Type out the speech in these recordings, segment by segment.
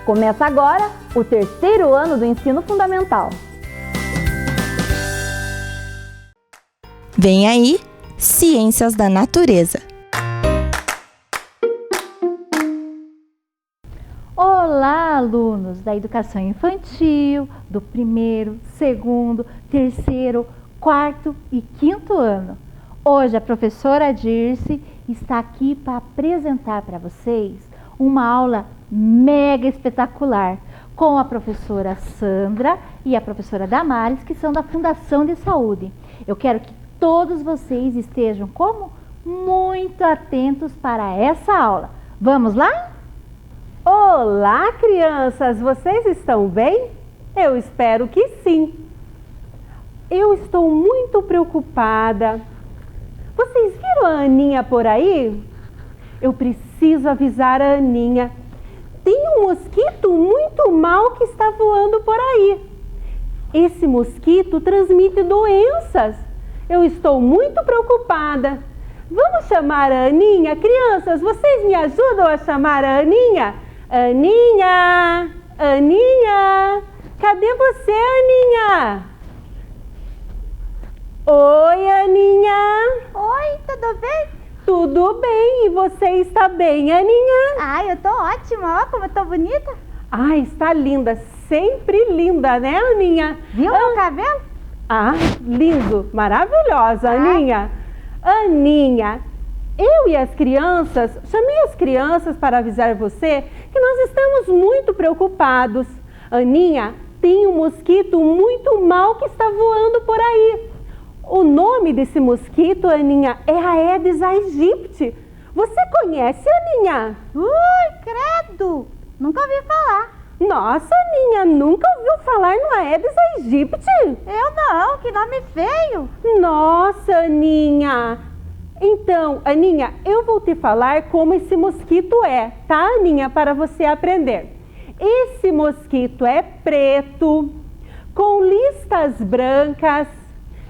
Começa agora o terceiro ano do ensino fundamental. Vem aí, Ciências da Natureza. Olá, alunos da educação infantil, do primeiro, segundo, terceiro, quarto e quinto ano. Hoje a professora Dirce está aqui para apresentar para vocês uma aula mega espetacular com a professora Sandra e a professora Damares, que são da Fundação de Saúde. Eu quero que todos vocês estejam muito atentos para essa aula. Vamos lá? Olá, crianças! Vocês estão bem? Eu espero que sim. Eu estou muito preocupada. Vocês viram a Aninha por aí? Eu preciso avisar a Aninha. Tem um mosquito muito mau que está voando por aí. Esse mosquito transmite doenças. Eu estou muito preocupada. Vamos chamar a Aninha? Crianças, vocês me ajudam a chamar a Aninha? Aninha! Aninha! Cadê você, Aninha? Oi, Aninha! Oi, tudo bem? Tudo bem, e você está bem, Aninha? Ai, eu tô ótima, ó, como eu tô bonita. Ai, está linda, sempre linda, né, Aninha? Viu meu cabelo? Ah, lindo, maravilhosa, Aninha. Aninha, eu e as crianças, chamei as crianças para avisar você que nós estamos muito preocupados. Aninha, tem um mosquito muito mau que está voando por aí. O nome desse mosquito, Aninha, é a Aedes aegypti. Você conhece, Aninha? Ui, credo! Nunca ouvi falar. Nossa, Aninha, nunca ouviu falar no Aedes aegypti? Eu não, que nome feio. Nossa, Aninha. Então, Aninha, eu vou te falar como esse mosquito é, tá, Aninha? Para você aprender. Esse mosquito é preto, com listas brancas.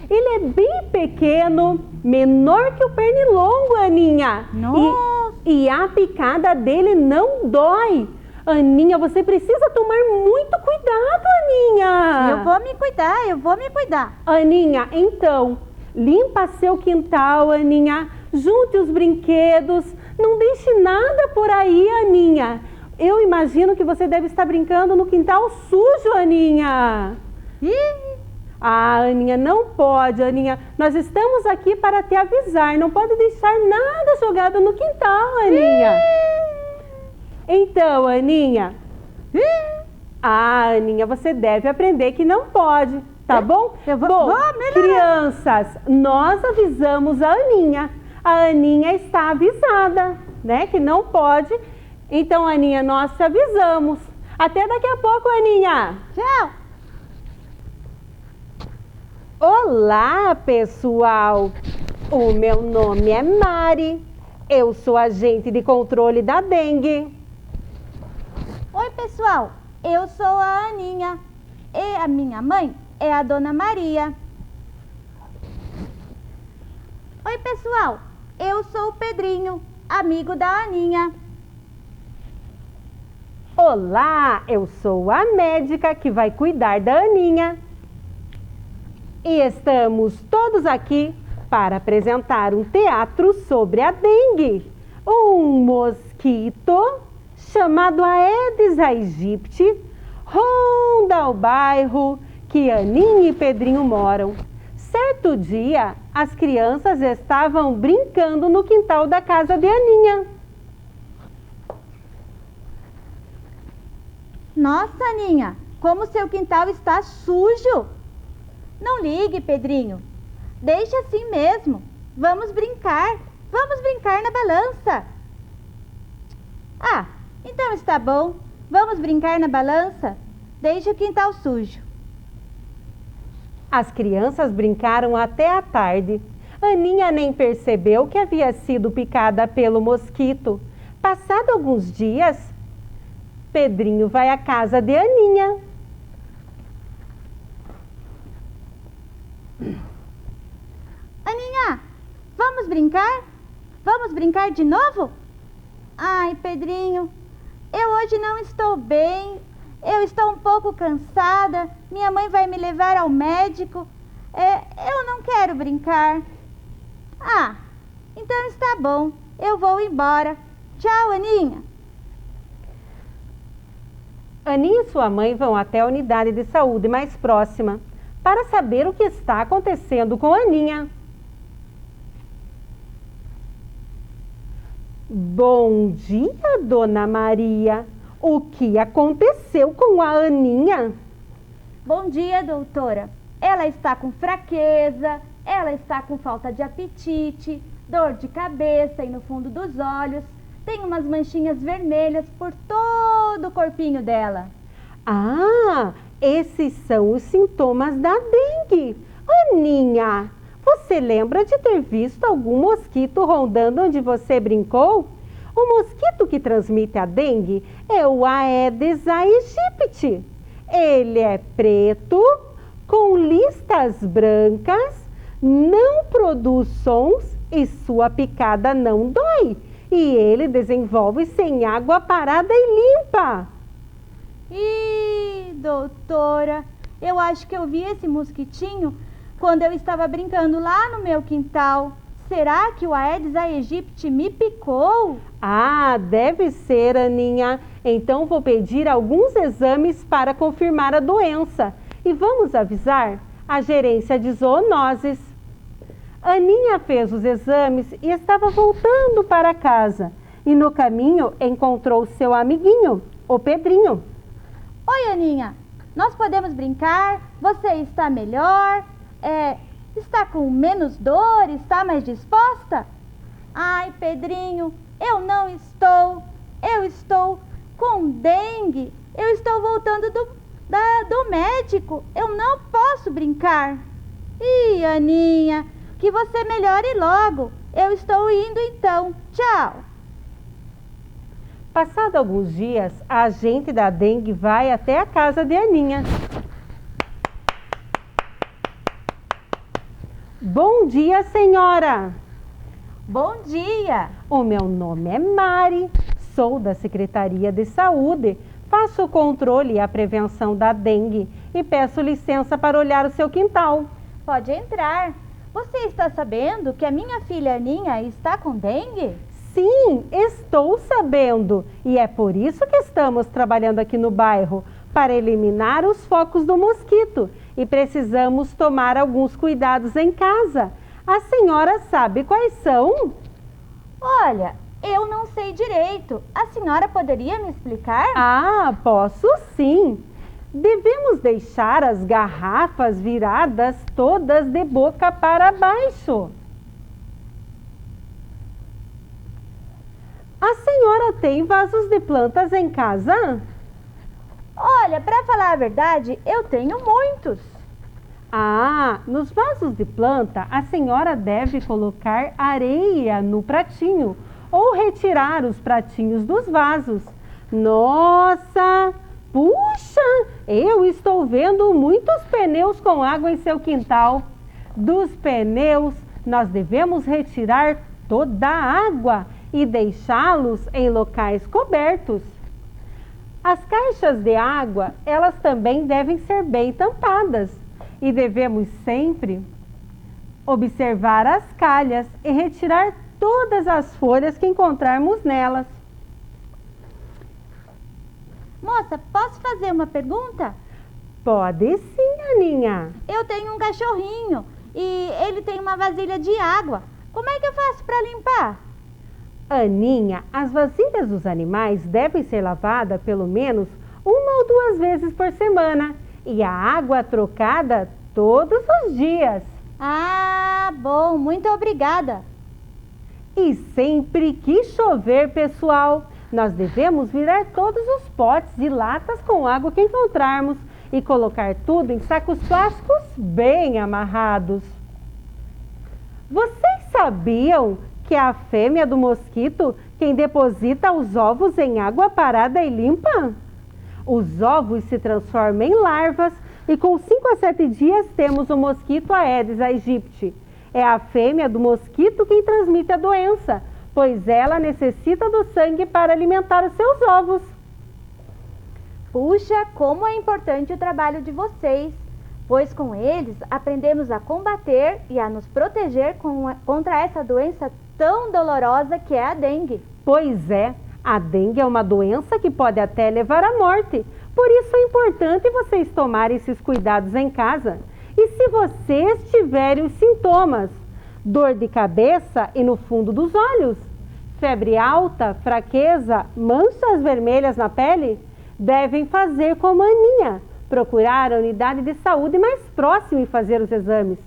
Ele é bem pequeno, menor que o pernilongo, Aninha. Nossa. E a picada dele não dói. Aninha, você precisa tomar muito cuidado, Aninha. Eu vou me cuidar. Aninha, então, limpa seu quintal, Aninha. Junte os brinquedos. Não deixe nada por aí, Aninha. Eu imagino que você deve estar brincando no quintal sujo, Aninha. Ah, Aninha, não pode, Aninha. Nós estamos aqui para te avisar. Não pode deixar nada jogado no quintal, Aninha. Então, Aninha. Ah, Aninha, você deve aprender que não pode, tá bom? Eu vou melhorar. Crianças, nós avisamos a Aninha. A Aninha está avisada, né? Que não pode. Então, Aninha, nós te avisamos. Até daqui a pouco, Aninha. Tchau. Olá, pessoal! O meu nome é Mari. Eu sou agente de controle da dengue. Oi, pessoal. Eu sou a Aninha. E a minha mãe é a Dona Maria. Oi, pessoal. Eu sou o Pedrinho, amigo da Aninha. Olá, eu sou a médica que vai cuidar da Aninha. E estamos todos aqui para apresentar um teatro sobre a dengue. Um mosquito chamado Aedes aegypti ronda o bairro que Aninha e Pedrinho moram. Certo dia, as crianças estavam brincando no quintal da casa de Aninha. Nossa, Aninha, como seu quintal está sujo. Não ligue, Pedrinho. Deixa assim mesmo. Vamos brincar. Vamos brincar na balança. Ah, então está bom. Vamos brincar na balança? Deixe o quintal sujo. As crianças brincaram até a tarde. Aninha nem percebeu que havia sido picada pelo mosquito. Passado alguns dias, Pedrinho vai à casa de Aninha. Aninha, vamos brincar? Vamos brincar de novo? Ai, Pedrinho, eu hoje não estou bem. Eu estou um pouco cansada. Minha mãe vai me levar ao médico. Eu não quero brincar. Ah, então está bom. Eu vou embora. Tchau, Aninha. Aninha e sua mãe vão até a unidade de saúde mais próxima para saber o que está acontecendo com Aninha. Bom dia, Dona Maria. O que aconteceu com a Aninha? Bom dia, doutora. Ela está com fraqueza, ela está com falta de apetite, dor de cabeça e no fundo dos olhos. Tem umas manchinhas vermelhas por todo o corpinho dela. Ah, esses são os sintomas da dengue. Aninha, você lembra de ter visto algum mosquito rondando onde você brincou? O mosquito que transmite a dengue é o Aedes aegypti. Ele é preto, com listas brancas, não produz sons e sua picada não dói. E ele desenvolve-se em água parada e limpa. Ih, doutora, eu acho que eu vi esse mosquitinho quando eu estava brincando lá no meu quintal. Será que o Aedes aegypti me picou? Ah, deve ser, Aninha. Então vou pedir alguns exames para confirmar a doença. E vamos avisar a gerência de zoonoses. Aninha fez os exames e estava voltando para casa. E no caminho encontrou seu amiguinho, o Pedrinho. Oi, Aninha, nós podemos brincar? Você está melhor? Está com menos dor? Está mais disposta? Ai, Pedrinho, eu não estou. Eu estou com dengue. Eu estou voltando do médico. Eu não posso brincar. Ih, Aninha, que você melhore logo. Eu estou indo então. Tchau. Passado alguns dias, a agente da dengue vai até a casa de Aninha. Bom dia, senhora! Bom dia! O meu nome é Mari, sou da Secretaria de Saúde, faço o controle e a prevenção da dengue e peço licença para olhar o seu quintal. Pode entrar. Você está sabendo que a minha filha Aninha está com dengue? Sim, estou sabendo. E é por isso que estamos trabalhando aqui no bairro, para eliminar os focos do mosquito. E precisamos tomar alguns cuidados em casa. A senhora sabe quais são? Olha, eu não sei direito. A senhora poderia me explicar? Ah, posso sim. Devemos deixar as garrafas viradas todas de boca para baixo. A senhora tem vasos de plantas em casa? Olha, para falar a verdade, eu tenho muitos. Ah, nos vasos de planta, a senhora deve colocar areia no pratinho ou retirar os pratinhos dos vasos. Nossa, puxa, eu estou vendo muitos pneus com água em seu quintal. Dos pneus, nós devemos retirar toda a água e deixá-los em locais cobertos. As caixas de água, elas também devem ser bem tampadas e devemos sempre observar as calhas e retirar todas as folhas que encontrarmos nelas. Moça, posso fazer uma pergunta? Pode sim, Aninha. Eu tenho um cachorrinho e ele tem uma vasilha de água. Como é que eu faço para limpar? Aninha, as vasilhas dos animais devem ser lavadas pelo menos 1 ou 2 vezes por semana e a água trocada todos os dias. Ah, bom, muito obrigada. E sempre que chover, pessoal, nós devemos virar todos os potes e latas com água que encontrarmos e colocar tudo em sacos plásticos bem amarrados. Vocês sabiam que é a fêmea do mosquito quem deposita os ovos em água parada e limpa? Os ovos se transformam em larvas e com 5 a 7 dias temos o mosquito Aedes aegypti. É a fêmea do mosquito quem transmite a doença, pois ela necessita do sangue para alimentar os seus ovos. Puxa, como é importante o trabalho de vocês, pois com eles aprendemos a combater e a nos proteger contra essa doença tão dolorosa que é a dengue. Pois é, a dengue é uma doença que pode até levar à morte. Por isso é importante vocês tomarem esses cuidados em casa. E se vocês tiverem os sintomas, dor de cabeça e no fundo dos olhos, febre alta, fraqueza, manchas vermelhas na pele, devem fazer como a Aninha, procurar a unidade de saúde mais próxima e fazer os exames.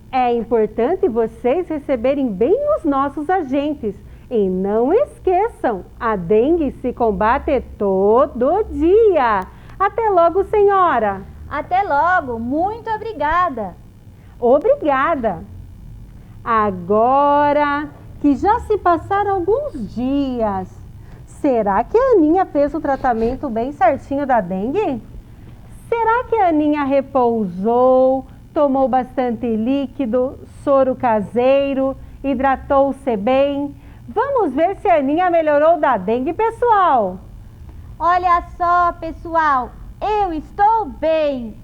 É importante vocês receberem bem os nossos agentes. E não esqueçam, a dengue se combate todo dia. Até logo, senhora. Até logo, muito obrigada. Obrigada. Agora que já se passaram alguns dias, será que a Aninha fez o tratamento bem certinho da dengue? Será que a Aninha repousou, tomou bastante líquido, soro caseiro, hidratou-se bem? Vamos ver se a Aninha melhorou da dengue, pessoal. Olha só, pessoal, eu estou bem.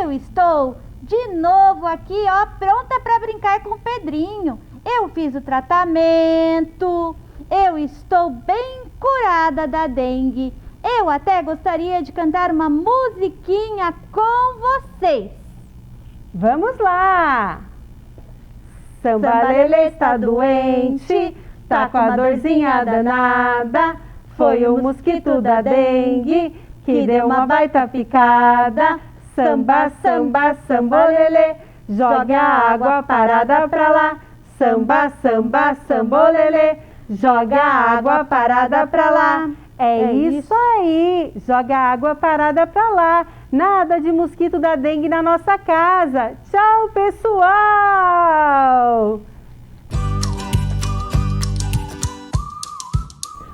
Eu estou de novo aqui, ó, pronta para brincar com o Pedrinho. Eu fiz o tratamento, eu estou bem curada da dengue. Eu até gostaria de cantar uma musiquinha com vocês. Vamos lá! Sambalelê está doente, tá com a dorzinha danada. Foi o mosquito da dengue que deu uma baita picada. Samba, samba, sambolelê, joga a água parada pra lá. Samba, samba, sambolelê, joga a água parada pra lá. É isso aí, joga a água parada pra lá. Nada de mosquito da dengue na nossa casa. Tchau, pessoal!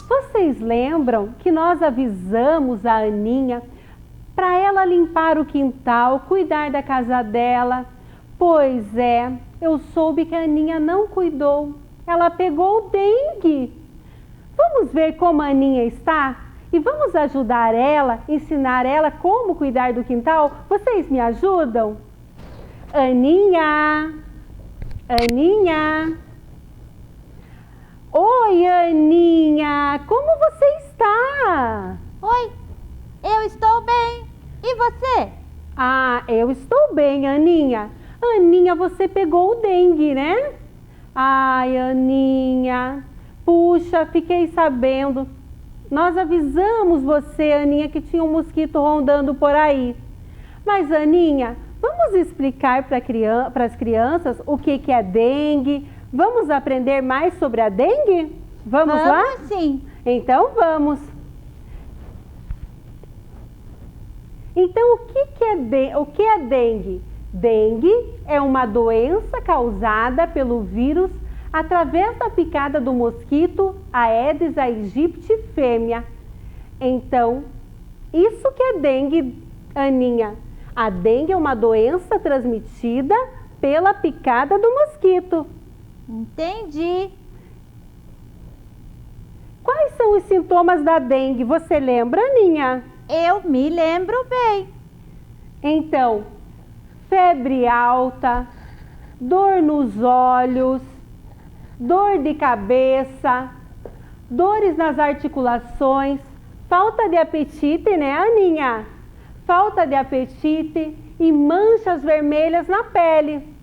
Vocês lembram que nós avisamos a Aninha para ela limpar o quintal, cuidar da casa dela? Pois é, eu soube que a Aninha não cuidou. Ela pegou dengue. Vamos ver como a Aninha está? E vamos ajudar ela, ensinar ela como cuidar do quintal? Vocês me ajudam? Aninha! Aninha! Oi, Aninha! Como você está? Oi, eu estou bem. E você? Ah, eu estou bem, Aninha. Aninha, você pegou o dengue, né? Ai, Aninha, puxa, fiquei sabendo. Nós avisamos você, Aninha, que tinha um mosquito rondando por aí. Mas, Aninha, vamos explicar para as crianças o que é dengue? Vamos aprender mais sobre a dengue? Vamos lá? Vamos sim. Então vamos. Então, o que é dengue? Dengue é uma doença causada pelo vírus através da picada do mosquito Aedes aegypti fêmea. Então, isso que é dengue, Aninha. A dengue é uma doença transmitida pela picada do mosquito. Entendi. Quais são os sintomas da dengue? Você lembra, Aninha? Eu me lembro bem. Então, febre alta, dor nos olhos, dor de cabeça, dores nas articulações, falta de apetite, né, Aninha? Falta de apetite e manchas vermelhas na pele.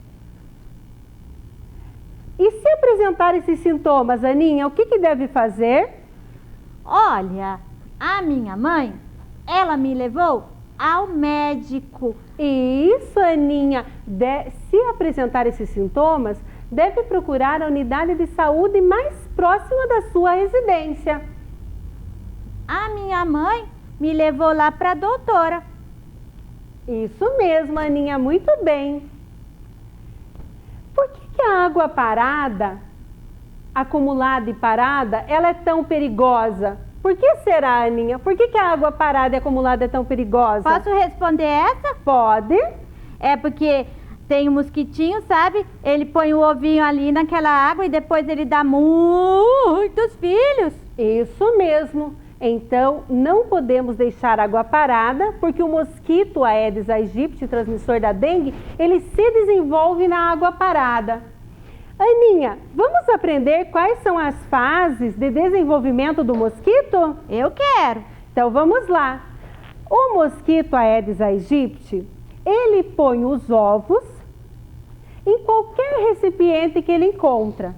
E se apresentar esses sintomas, Aninha, o que deve fazer? Olha, a minha mãe, ela me levou ao médico. Isso, Aninha. Se apresentar esses sintomas, deve procurar a unidade de saúde mais próxima da sua residência. A minha mãe me levou lá para a doutora. Isso mesmo, Aninha, muito bem. Por que a água parada, acumulada e parada, ela é tão perigosa? Por que será, Aninha? Por que a água parada e acumulada é tão perigosa? Posso responder essa? Pode. É porque tem um mosquitinho, sabe? Ele põe o ovinho ali naquela água e depois ele dá muitos filhos. Isso mesmo. Então, não podemos deixar água parada, porque o mosquito Aedes aegypti, transmissor da dengue, ele se desenvolve na água parada. Aninha, vamos aprender quais são as fases de desenvolvimento do mosquito? Eu quero. Então, vamos lá. O mosquito Aedes aegypti, ele põe os ovos em qualquer recipiente que ele encontra.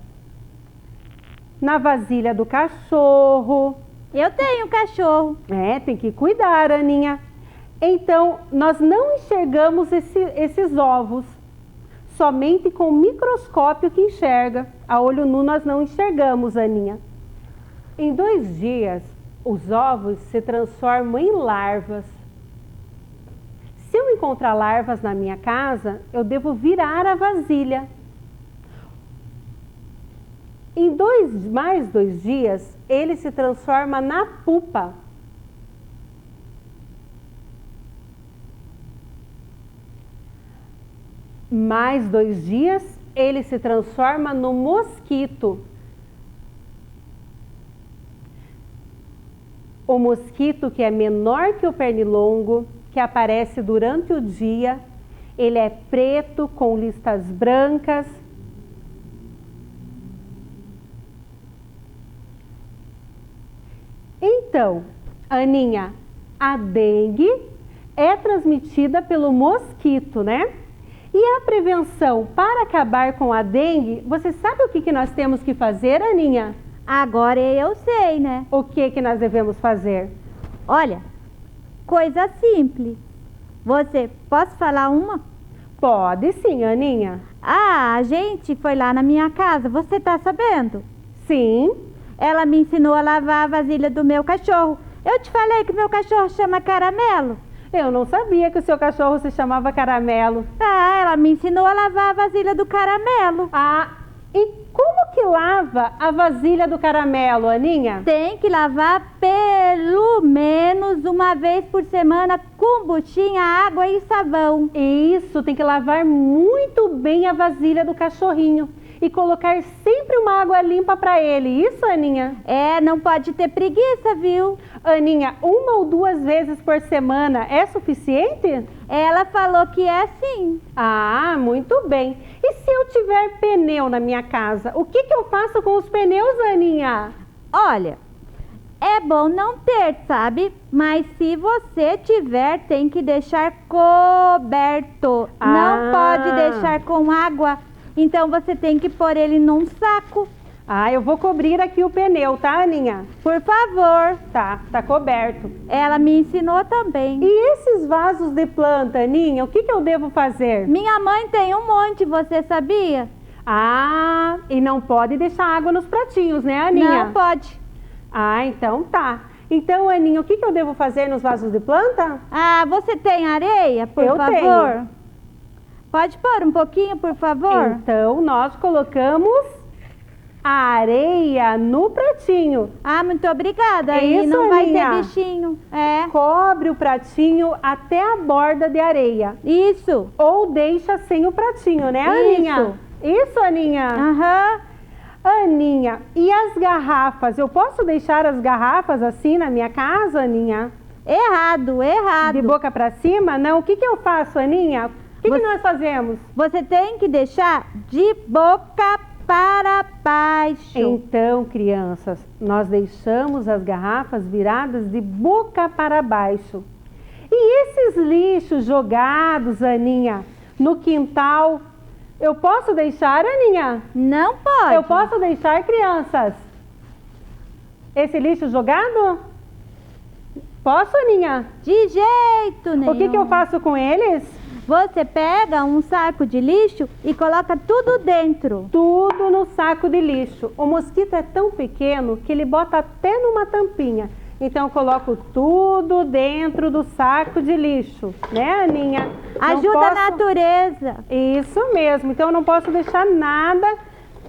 Na vasilha do cachorro. Eu tenho cachorro. Tem que cuidar, Aninha. Então, nós não enxergamos esses ovos. Somente com o microscópio que enxerga. A olho nu nós não enxergamos, Aninha. Em 2 dias, os ovos se transformam em larvas. Se eu encontrar larvas na minha casa, eu devo virar a vasilha. Em mais 2 dias, ele se transforma na pupa. Mais 2 dias, ele se transforma no mosquito. O mosquito que é menor que o pernilongo, que aparece durante o dia, ele é preto com listas brancas. Então, Aninha, a dengue é transmitida pelo mosquito, né? E a prevenção para acabar com a dengue, você sabe o que nós temos que fazer, Aninha? Agora eu sei, né? O que nós devemos fazer? Olha, coisa simples. Posso falar uma? Pode sim, Aninha. A gente foi lá na minha casa, você tá sabendo? Sim. Ela me ensinou a lavar a vasilha do meu cachorro. Eu te falei que meu cachorro chama Caramelo. Eu não sabia que o seu cachorro se chamava Caramelo. Ela me ensinou a lavar a vasilha do Caramelo. E como que lava a vasilha do Caramelo, Aninha? Tem que lavar pelo menos uma vez por semana com buchinha, água e sabão. Isso, tem que lavar muito bem a vasilha do cachorrinho. E colocar sempre uma água limpa para ele. Isso, Aninha? Não pode ter preguiça, viu? Aninha, 1 ou 2 vezes por semana é suficiente? Ela falou que é sim. Muito bem. E se eu tiver pneu na minha casa, o que eu faço com os pneus, Aninha? Olha, é bom não ter, sabe? Mas se você tiver, tem que deixar coberto. Não pode deixar com água. Então você tem que pôr ele num saco. Eu vou cobrir aqui o pneu, tá, Aninha? Por favor. Tá coberto. Ela me ensinou também. E esses vasos de planta, Aninha, o que eu devo fazer? Minha mãe tem um monte, você sabia? E não pode deixar água nos pratinhos, né, Aninha? Não pode. Então tá. Então, Aninha, o que eu devo fazer nos vasos de planta? Você tem areia, por favor? Eu tenho. Pode pôr um pouquinho, por favor? Então, nós colocamos a areia no pratinho. Muito obrigada. Aí Isso, não vai Aninha. ter bichinho. Cobre o pratinho até a borda de areia. Isso. Ou deixa sem o pratinho, né, Aninha? Isso, Aninha? Aninha, e as garrafas? Eu posso deixar as garrafas assim na minha casa, Aninha? Errado. De boca para cima? Não. O que eu faço, Aninha? O que nós fazemos? Você tem que deixar de boca para baixo. Então, crianças, nós deixamos as garrafas viradas de boca para baixo. E esses lixos jogados, Aninha, no quintal, eu posso deixar, Aninha? Não pode. Eu posso deixar, crianças? Esse lixo jogado? Posso, Aninha? De jeito nenhum. O que eu faço com eles? Você pega um saco de lixo e coloca tudo dentro. Tudo no saco de lixo. O mosquito é tão pequeno que ele bota até numa tampinha. Então eu coloco tudo dentro do saco de lixo, né, Aninha? Ajuda a natureza. Isso mesmo. Então eu não posso deixar nada,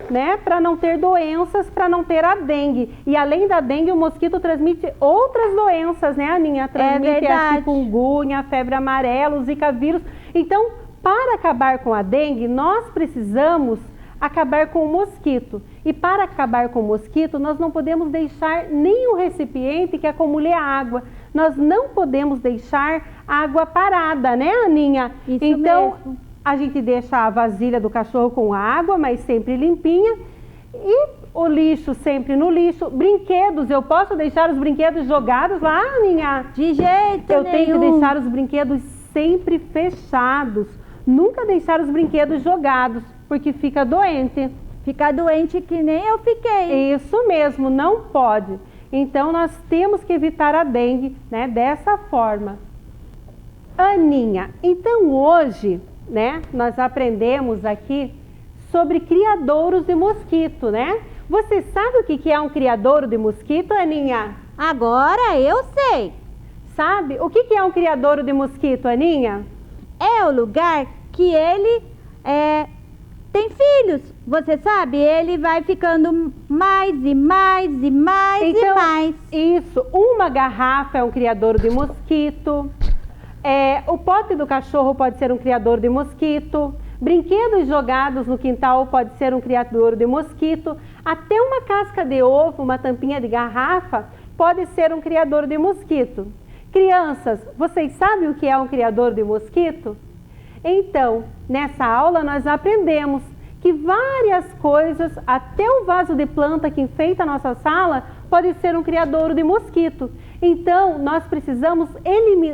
né, para não ter doenças, para não ter a dengue. E além da dengue, o mosquito transmite outras doenças, né, Aninha? Transmite a chikungunya, a febre amarela, o zika vírus. Então, para acabar com a dengue, nós precisamos acabar com o mosquito. E para acabar com o mosquito, nós não podemos deixar nenhum recipiente que acumule água. Nós não podemos deixar água parada, né, Aninha? Isso então, mesmo. a gente deixa a vasilha do cachorro com água, mas sempre limpinha. E o lixo sempre no lixo. Brinquedos, eu posso deixar os brinquedos jogados lá, Aninha? De jeito Eu nenhum. tenho que deixar os brinquedos sempre fechados. Nunca deixar os brinquedos jogados, porque fica doente. Ficar doente que nem eu fiquei. Isso mesmo, não pode. Então, nós temos que evitar a dengue, né, dessa forma. Aninha, então hoje, né, nós aprendemos aqui sobre criadouros de mosquito, né? Você sabe o que é um criadouro de mosquito, Aninha? Agora eu sei. Sabe? O que é um criadouro de mosquito, Aninha? É o lugar que ele tem filhos. Você sabe? Ele vai ficando mais e mais e mais e mais. Isso, uma garrafa é um criadouro de mosquito. O pote do cachorro pode ser um criadouro de mosquito. Brinquedos jogados no quintal pode ser um criadouro de mosquito. Até uma casca de ovo, uma tampinha de garrafa, pode ser um criadouro de mosquito. Crianças, vocês sabem o que é um criadouro de mosquito? Então, nessa aula nós aprendemos que várias coisas, até o vaso de planta que enfeita a nossa sala, pode ser um criadouro de mosquito. Então, nós precisamos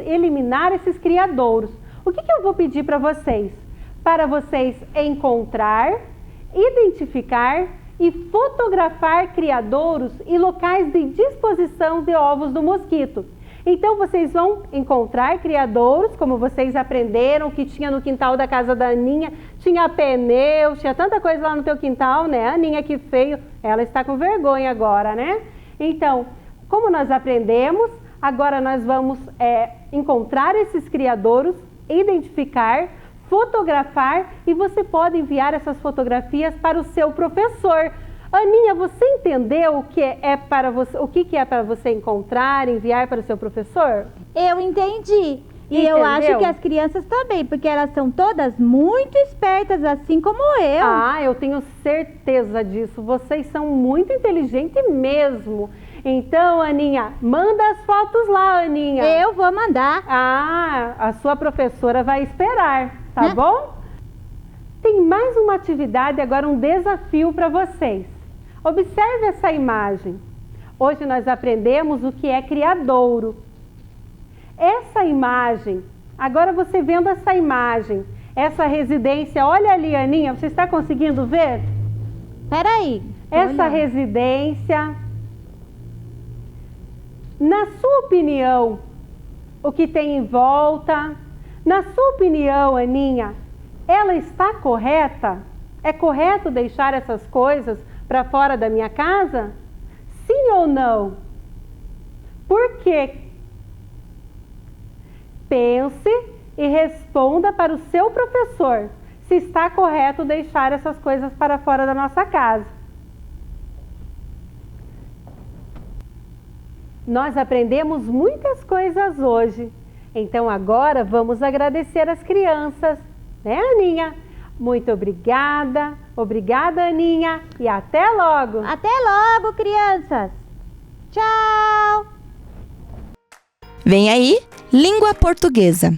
eliminar esses criadouros. O que eu vou pedir para vocês? Para vocês encontrar, identificar e fotografar criadouros e locais de disposição de ovos do mosquito. Então, vocês vão encontrar criadouros, como vocês aprenderam, que tinha no quintal da casa da Aninha, tinha pneu, tinha tanta coisa lá no teu quintal, né? Aninha, que feio, ela está com vergonha agora, né? Então, como nós aprendemos, agora nós vamos encontrar esses criadouros, identificar, fotografar e você pode enviar essas fotografias para o seu professor. Aninha, você entendeu o que é para você encontrar, enviar para o seu professor? Eu entendi. E eu acho que as crianças também, porque elas são todas muito espertas, assim como eu. Ah, eu tenho certeza disso. Vocês são muito inteligentes mesmo. Então, Aninha, manda as fotos lá, Aninha. Eu vou mandar. Ah, a sua professora vai esperar, tá bom? Tem mais uma atividade, agora um desafio para vocês. Observe essa imagem. Hoje nós aprendemos o que é criadouro. Essa imagem, agora você vendo essa imagem, essa residência, olha ali, Aninha, você está conseguindo ver? Peraí. Essa residência, na sua opinião, o que tem em volta, na sua opinião, Aninha, ela está correta? É correto deixar essas coisas para fora da minha casa? Sim ou não? Por quê? Pense e responda para o seu professor se está correto deixar essas coisas para fora da nossa casa. Nós aprendemos muitas coisas hoje, então agora vamos agradecer as crianças, né, Aninha? Muito obrigada, obrigada, Aninha, e até logo! Até logo, crianças! Tchau! Vem aí, língua portuguesa.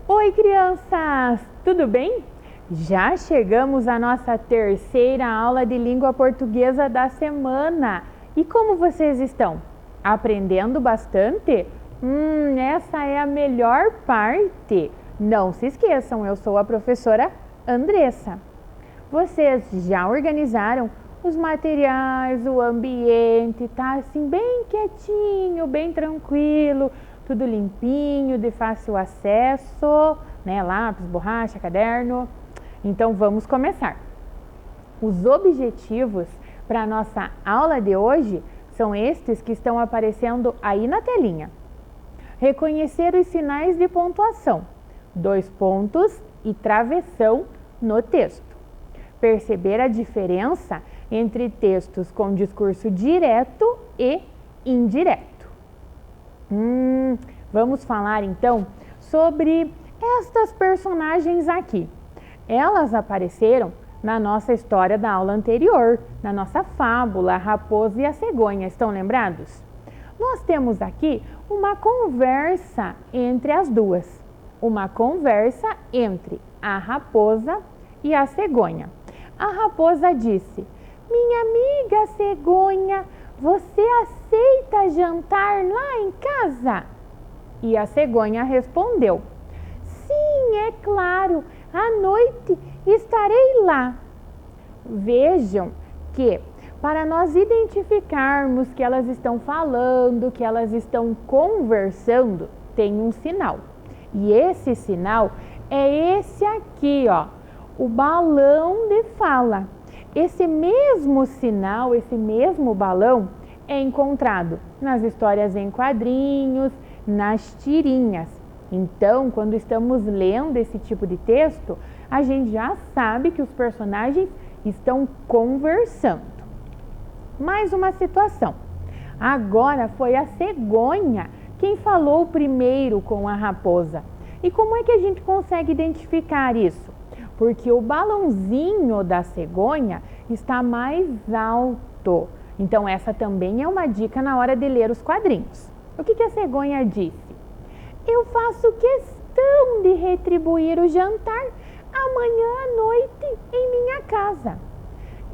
Oi, crianças! Tudo bem? Já chegamos à nossa terceira aula de língua portuguesa da semana. E como vocês estão? Aprendendo bastante? Essa é a melhor parte. Não se esqueçam, eu sou a professora Andressa. Vocês já organizaram os materiais, o ambiente, tá assim bem quietinho, bem tranquilo, tudo limpinho, de fácil acesso, né? Lápis, borracha, caderno. Então vamos começar. Os objetivos para a nossa aula de hoje são estes que estão aparecendo aí na telinha. Reconhecer os sinais de pontuação, 2 pontos e travessão no texto. Perceber a diferença entre textos com discurso direto e indireto. Vamos falar então sobre Estas personagens aqui, elas apareceram na nossa história da aula anterior, na nossa fábula, a raposa e a cegonha. Estão lembrados? Nós temos aqui uma conversa entre as duas. Uma conversa entre a raposa e a cegonha. A raposa disse: minha amiga cegonha, você aceita jantar lá em casa? E a cegonha respondeu: sim, é claro, à noite estarei lá. Vejam que, para nós identificarmos que elas estão falando, que elas estão conversando, tem um sinal. E esse sinal é esse aqui, ó, o balão de fala. Esse mesmo sinal, esse mesmo balão é encontrado nas histórias em quadrinhos, nas tirinhas. Então, quando estamos lendo esse tipo de texto, a gente já sabe que os personagens estão conversando. Mais uma situação. Agora foi a cegonha quem falou primeiro com a raposa. E como é que a gente consegue identificar isso? Porque o balãozinho da cegonha está mais alto. Então essa também é uma dica na hora de ler os quadrinhos. O que a cegonha disse? Eu faço questão de retribuir o jantar amanhã à noite em minha casa.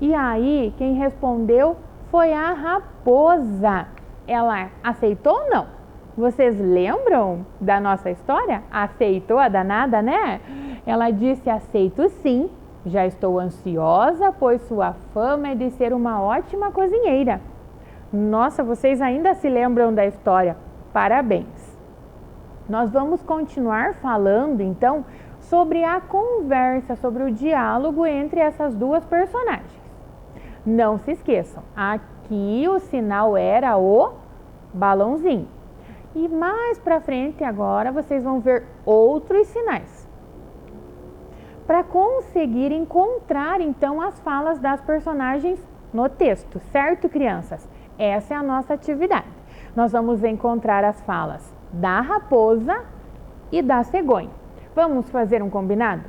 E aí quem respondeu foi a raposa. Ela aceitou ou não? Vocês lembram da nossa história? Aceitou a danada, né? Ela disse: aceito sim, já estou ansiosa, pois sua fama é de ser uma ótima cozinheira. Nossa, vocês ainda se lembram da história? Parabéns! Nós vamos continuar falando então sobre a conversa, sobre o diálogo entre essas duas personagens. Não se esqueçam, aqui o sinal era o balãozinho. E mais para frente agora vocês vão ver outros sinais. Para conseguir encontrar então as falas das personagens no texto, certo, crianças? Essa é a nossa atividade. Nós vamos encontrar as falas da raposa e da cegonha. Vamos fazer um combinado?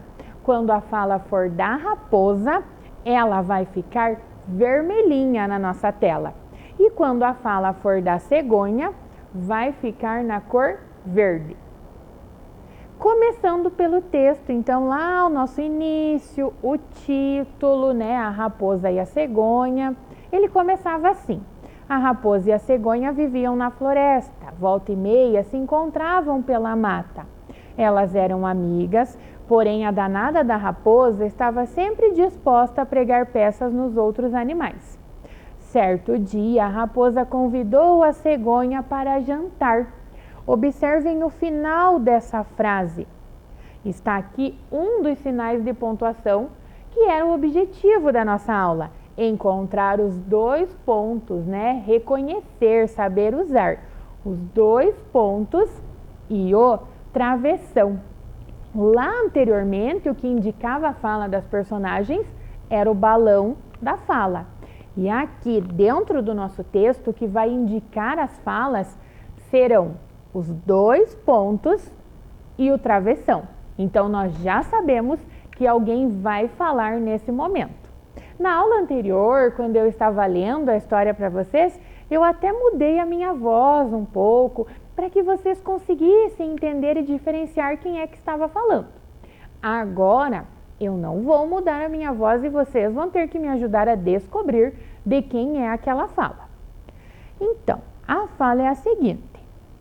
Quando a fala for da raposa, ela vai ficar vermelhinha na nossa tela. E quando a fala for da cegonha, vai ficar na cor verde. Começando pelo texto, então lá o nosso início, o título, né, a raposa e a cegonha, ele começava assim: a raposa e a cegonha viviam na floresta, volta e meia se encontravam pela mata. Elas eram amigas, porém a danada da raposa estava sempre disposta a pregar peças nos outros animais. Certo dia, a raposa convidou a cegonha para jantar. Observem o final dessa frase. Está aqui um dos sinais de pontuação que era o objetivo da nossa aula. Encontrar os dois pontos, né? Reconhecer, saber usar os dois pontos e o travessão. Lá anteriormente, o que indicava a fala das personagens era o balão da fala. E aqui dentro do nosso texto, o que vai indicar as falas serão os dois pontos e o travessão. Então, nós já sabemos que alguém vai falar nesse momento. Na aula anterior, quando eu estava lendo a história para vocês, eu até mudei a minha voz um pouco para que vocês conseguissem entender e diferenciar quem é que estava falando. Agora, eu não vou mudar a minha voz e vocês vão ter que me ajudar a descobrir de quem é aquela fala. Então, a fala é a seguinte: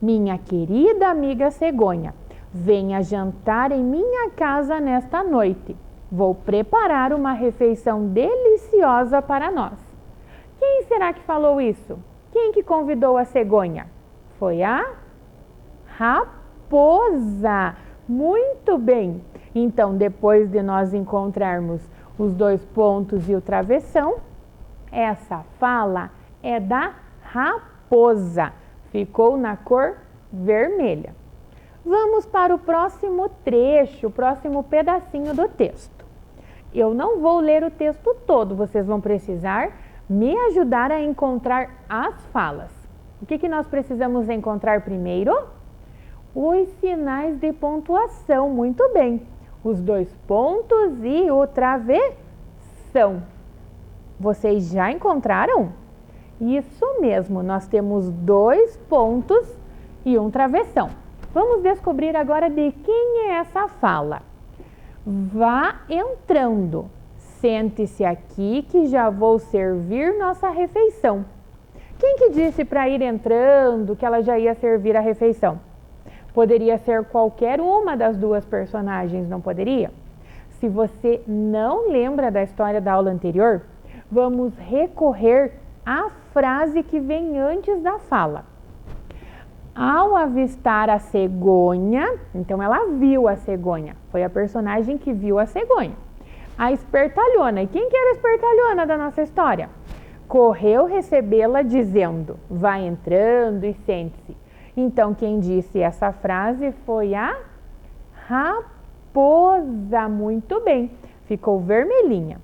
minha querida amiga cegonha, venha jantar em minha casa nesta noite. Vou preparar uma refeição deliciosa para nós. Quem será que falou isso? Quem que convidou a cegonha? Foi a raposa. Muito bem. Então, depois de nós encontrarmos os dois pontos e o travessão, essa fala é da raposa. Ficou na cor vermelha. Vamos para o próximo trecho, o próximo pedacinho do texto. Eu não vou ler o texto todo, vocês vão precisar me ajudar a encontrar as falas. O que nós precisamos encontrar primeiro? Os sinais de pontuação, muito bem. Os 2 pontos e o travessão. Vocês já encontraram? Isso mesmo, nós temos 2 pontos e um travessão. Vamos descobrir agora de quem é essa fala. Vá entrando. Sente-se aqui que já vou servir nossa refeição. Quem que disse para ir entrando que ela já ia servir a refeição? Poderia ser qualquer uma das 2 personagens, não poderia? Se você não lembra da história da aula anterior, vamos recorrer à frase que vem antes da fala. Ao avistar a cegonha, então ela viu a cegonha, foi a personagem que viu a cegonha. A espertalhona, e quem que era a espertalhona da nossa história? Correu recebê-la dizendo, vai entrando e sente-se. Então quem disse essa frase foi a raposa, muito bem, ficou vermelhinha.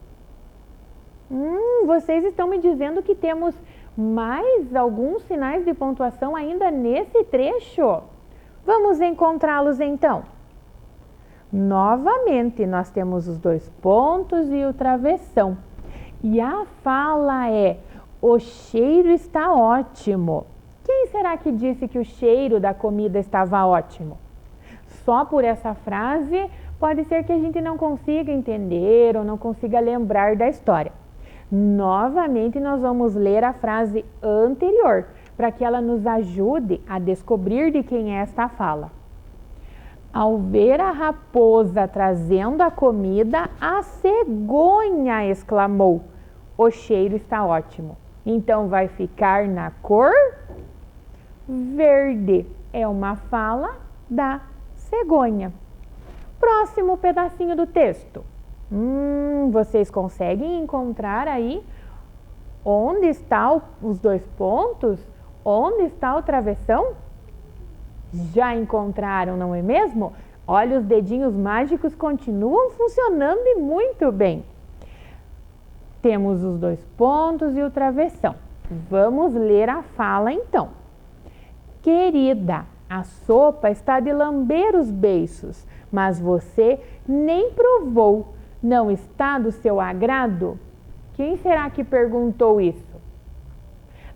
Vocês estão me dizendo que temos mais alguns sinais de pontuação ainda nesse trecho? Vamos encontrá-los então. Novamente, nós temos os 2 pontos e o travessão. E a fala é, o cheiro está ótimo. Quem será que disse que o cheiro da comida estava ótimo? Só por essa frase, pode ser que a gente não consiga entender ou não consiga lembrar da história. Novamente, nós vamos ler a frase anterior, para que ela nos ajude a descobrir de quem é esta fala. Ao ver a raposa trazendo a comida, a cegonha exclamou, o cheiro está ótimo. Então, vai ficar na cor verde. É uma fala da cegonha. Próximo pedacinho do texto. Vocês conseguem encontrar aí onde estão os 2 pontos? Onde está o travessão? Já encontraram, não é mesmo? Olha, os dedinhos mágicos continuam funcionando e muito bem. Temos os 2 pontos e o travessão. Vamos ler a fala então. Querida, a sopa está de lamber os beiços, mas você nem provou. Não está do seu agrado? Quem será que perguntou isso?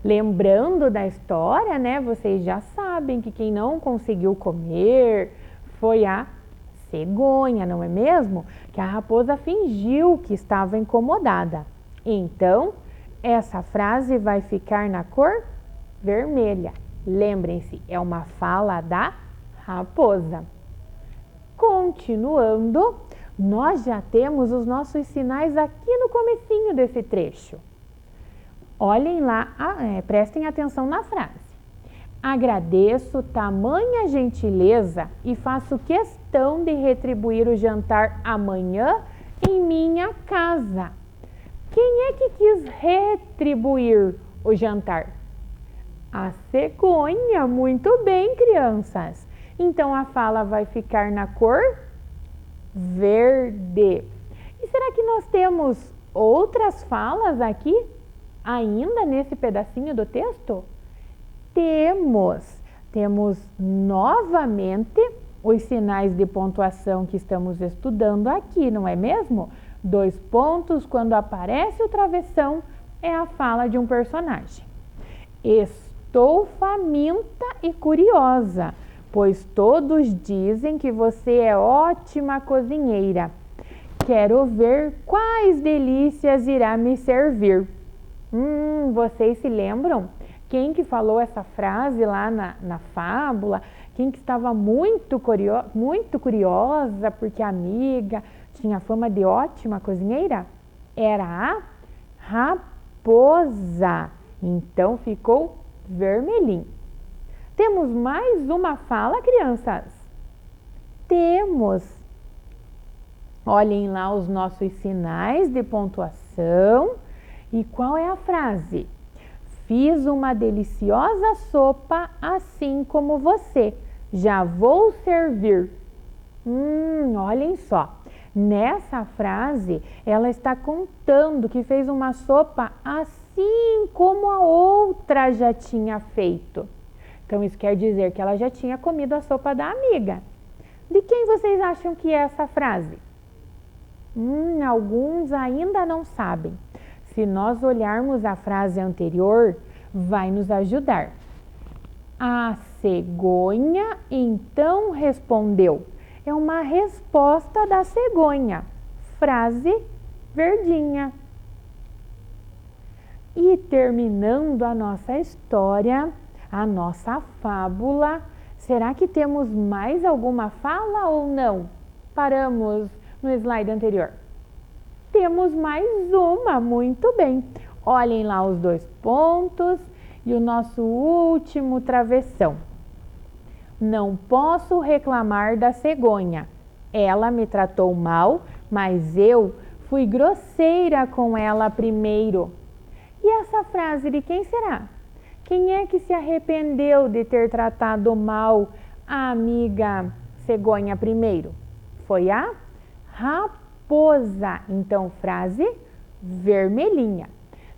Lembrando da história, né? Vocês já sabem que quem não conseguiu comer foi a cegonha, não é mesmo? Que a raposa fingiu que estava incomodada. Então, essa frase vai ficar na cor vermelha. Lembrem-se, é uma fala da raposa. Continuando, nós já temos os nossos sinais aqui no comecinho desse trecho. Olhem lá, prestem atenção na frase. Agradeço tamanha gentileza e faço questão de retribuir o jantar amanhã em minha casa. Quem é que quis retribuir o jantar? A cegonha. Muito bem, crianças. Então a fala vai ficar na cor verde. E será que nós temos outras falas aqui ainda nesse pedacinho do texto? Temos novamente os sinais de pontuação que estamos estudando aqui, não é mesmo? 2 pontos, quando aparece o travessão, é a fala de um personagem. Estou faminta e curiosa, pois todos dizem que você é ótima cozinheira. Quero ver quais delícias irá me servir. Vocês se lembram? Quem que falou essa frase lá na fábula? Quem que estava muito curiosa porque a amiga tinha fama de ótima cozinheira? Era a raposa. Então ficou vermelhinho. Temos mais uma fala, crianças? Temos. Olhem lá os nossos sinais de pontuação. E qual é a frase? Fiz uma deliciosa sopa assim como você. Já vou servir. Olhem só. Nessa frase, ela está contando que fez uma sopa assim como a outra já tinha feito. Então isso quer dizer que ela já tinha comido a sopa da amiga. De quem vocês acham que é essa frase? Alguns ainda não sabem. Se nós olharmos a frase anterior, vai nos ajudar. A cegonha então respondeu. É uma resposta da cegonha. Frase verdinha. E terminando a nossa história, a nossa fábula, será que temos mais alguma fala ou não? Paramos no slide anterior. Temos mais uma, muito bem. Olhem lá os 2 pontos e o nosso último travessão. Não posso reclamar da cegonha. Ela me tratou mal, mas eu fui grosseira com ela primeiro. E essa frase de quem será? Quem é que se arrependeu de ter tratado mal a amiga cegonha primeiro? Foi a raposa. Então, frase vermelhinha.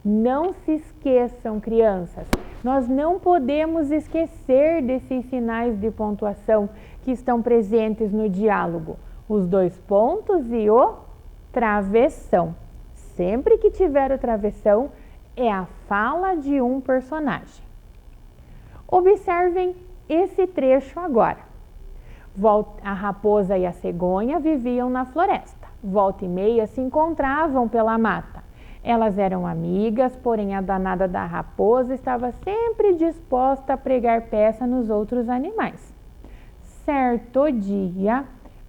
Não se esqueçam, crianças, nós não podemos esquecer desses sinais de pontuação que estão presentes no diálogo. Os 2 pontos e o travessão. Sempre que tiver o travessão, é a fala de um personagem. Observem esse trecho agora. A raposa e a cegonha viviam na floresta. Volta e meia se encontravam pela mata. Elas eram amigas, porém a danada da raposa estava sempre disposta a pregar peça nos outros animais. Certo dia,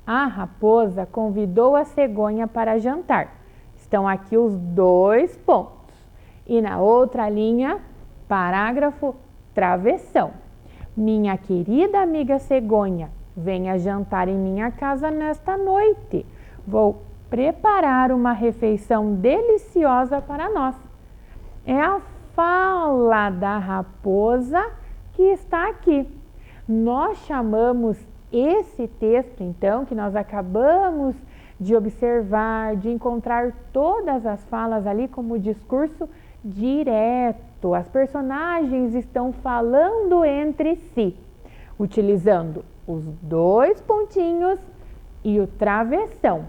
a raposa convidou a cegonha para jantar. Estão aqui os 2 pontos. E na outra linha, parágrafo travessão. Minha querida amiga cegonha, venha jantar em minha casa nesta noite. Vou preparar uma refeição deliciosa para nós. É a fala da raposa que está aqui. Nós chamamos esse texto, então, que nós acabamos de observar, de encontrar todas as falas ali como discurso direto. As personagens estão falando entre si, utilizando os 2 pontinhos e o travessão.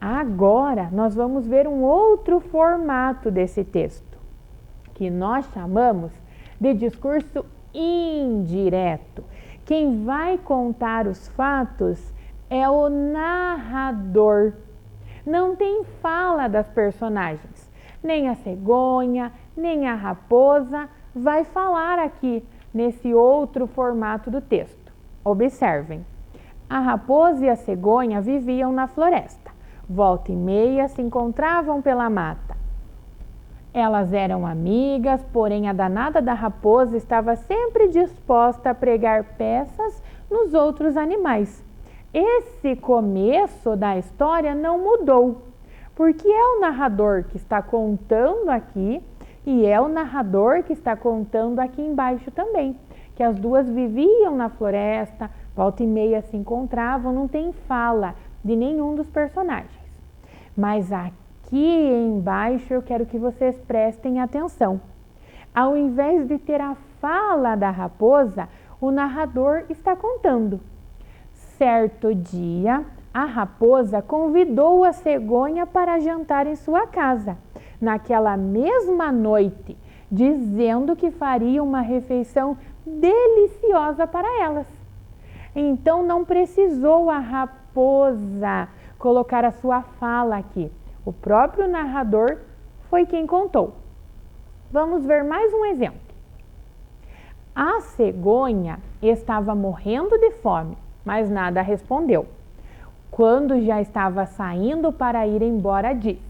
Agora, nós vamos ver um outro formato desse texto, que nós chamamos de discurso indireto. Quem vai contar os fatos é o narrador. Não tem fala das personagens. Nem a cegonha, nem a raposa vai falar aqui nesse outro formato do texto. Observem. A raposa e a cegonha viviam na floresta. Volta e meia se encontravam pela mata. Elas eram amigas, porém a danada da raposa estava sempre disposta a pregar peças nos outros animais. Esse começo da história não mudou, porque é o narrador que está contando aqui e é o narrador que está contando aqui embaixo também, que as duas viviam na floresta, volta e meia se encontravam, não tem fala de nenhum dos personagens. Mas aqui embaixo eu quero que vocês prestem atenção. Ao invés de ter a fala da raposa, o narrador está contando. Certo dia, a raposa convidou a cegonha para jantar em sua casa, naquela mesma noite, dizendo que faria uma refeição deliciosa para elas. Então não precisou a raposa colocar a sua fala aqui. O próprio narrador foi quem contou. Vamos ver mais um exemplo. A cegonha estava morrendo de fome, mas nada respondeu. Quando já estava saindo para ir embora, disse: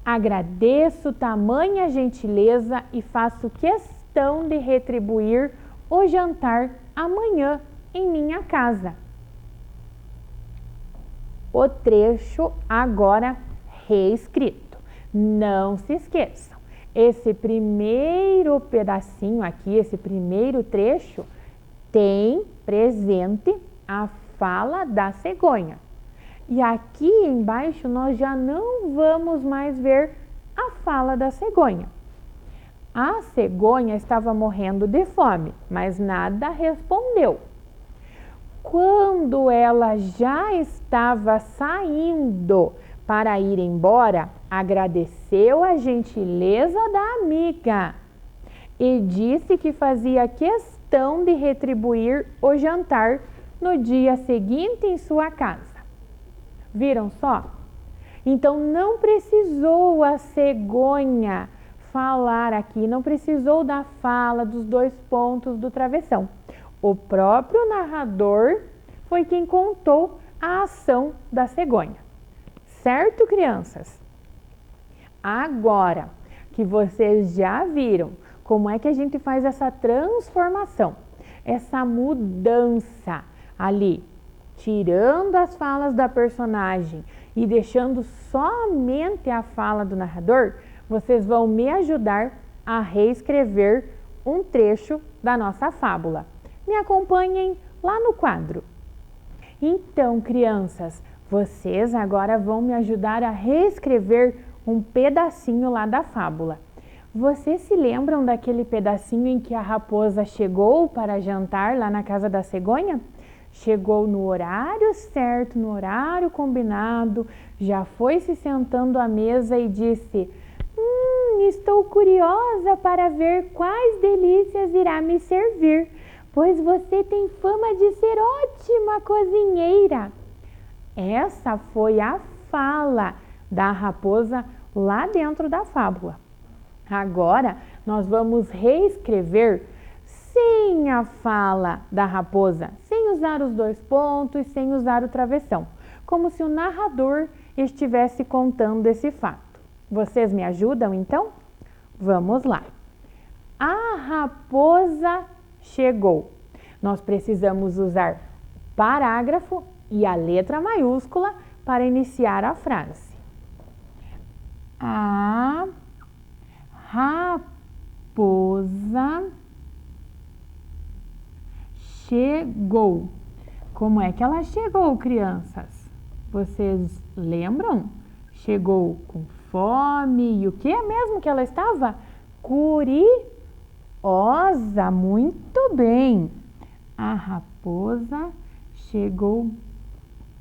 agradeço tamanha gentileza e faço questão de retribuir o jantar amanhã em minha casa. O trecho agora reescrito. Não se esqueçam, esse primeiro pedacinho aqui, esse primeiro trecho, tem presente a fala da cegonha. E aqui embaixo nós já não vamos mais ver a fala da cegonha. A cegonha estava morrendo de fome, mas nada respondeu. Quando ela já estava saindo para ir embora, agradeceu a gentileza da amiga e disse que fazia questão de retribuir o jantar no dia seguinte em sua casa. Viram só? Então não precisou a cegonha falar aqui, não precisou da fala dos 2 pontos do travessão. O próprio narrador foi quem contou a ação da cegonha. Certo, crianças? Agora que vocês já viram como é que a gente faz essa transformação, essa mudança ali, tirando as falas da personagem e deixando somente a fala do narrador, vocês vão me ajudar a reescrever um trecho da nossa fábula. Me acompanhem lá no quadro. Então, crianças, vocês agora vão me ajudar a reescrever um pedacinho lá da fábula. Vocês se lembram daquele pedacinho em que a raposa chegou para jantar lá na casa da cegonha? Chegou no horário certo, no horário combinado, já foi se sentando à mesa e disse: estou curiosa para ver quais delícias irá me servir, pois você tem fama de ser ótima cozinheira. Essa foi a fala da raposa lá dentro da fábula. Agora nós vamos reescrever sem a fala da raposa, sem usar os 2 pontos, sem usar o travessão, como se o narrador estivesse contando esse fato. Vocês me ajudam então? Vamos lá. A raposa chegou. Nós precisamos usar parágrafo e a letra maiúscula para iniciar a frase. A raposa chegou. Como é que ela chegou, crianças? Vocês lembram? Chegou com fome e o que mesmo que ela estava? Curiosa. Muito bem. A raposa chegou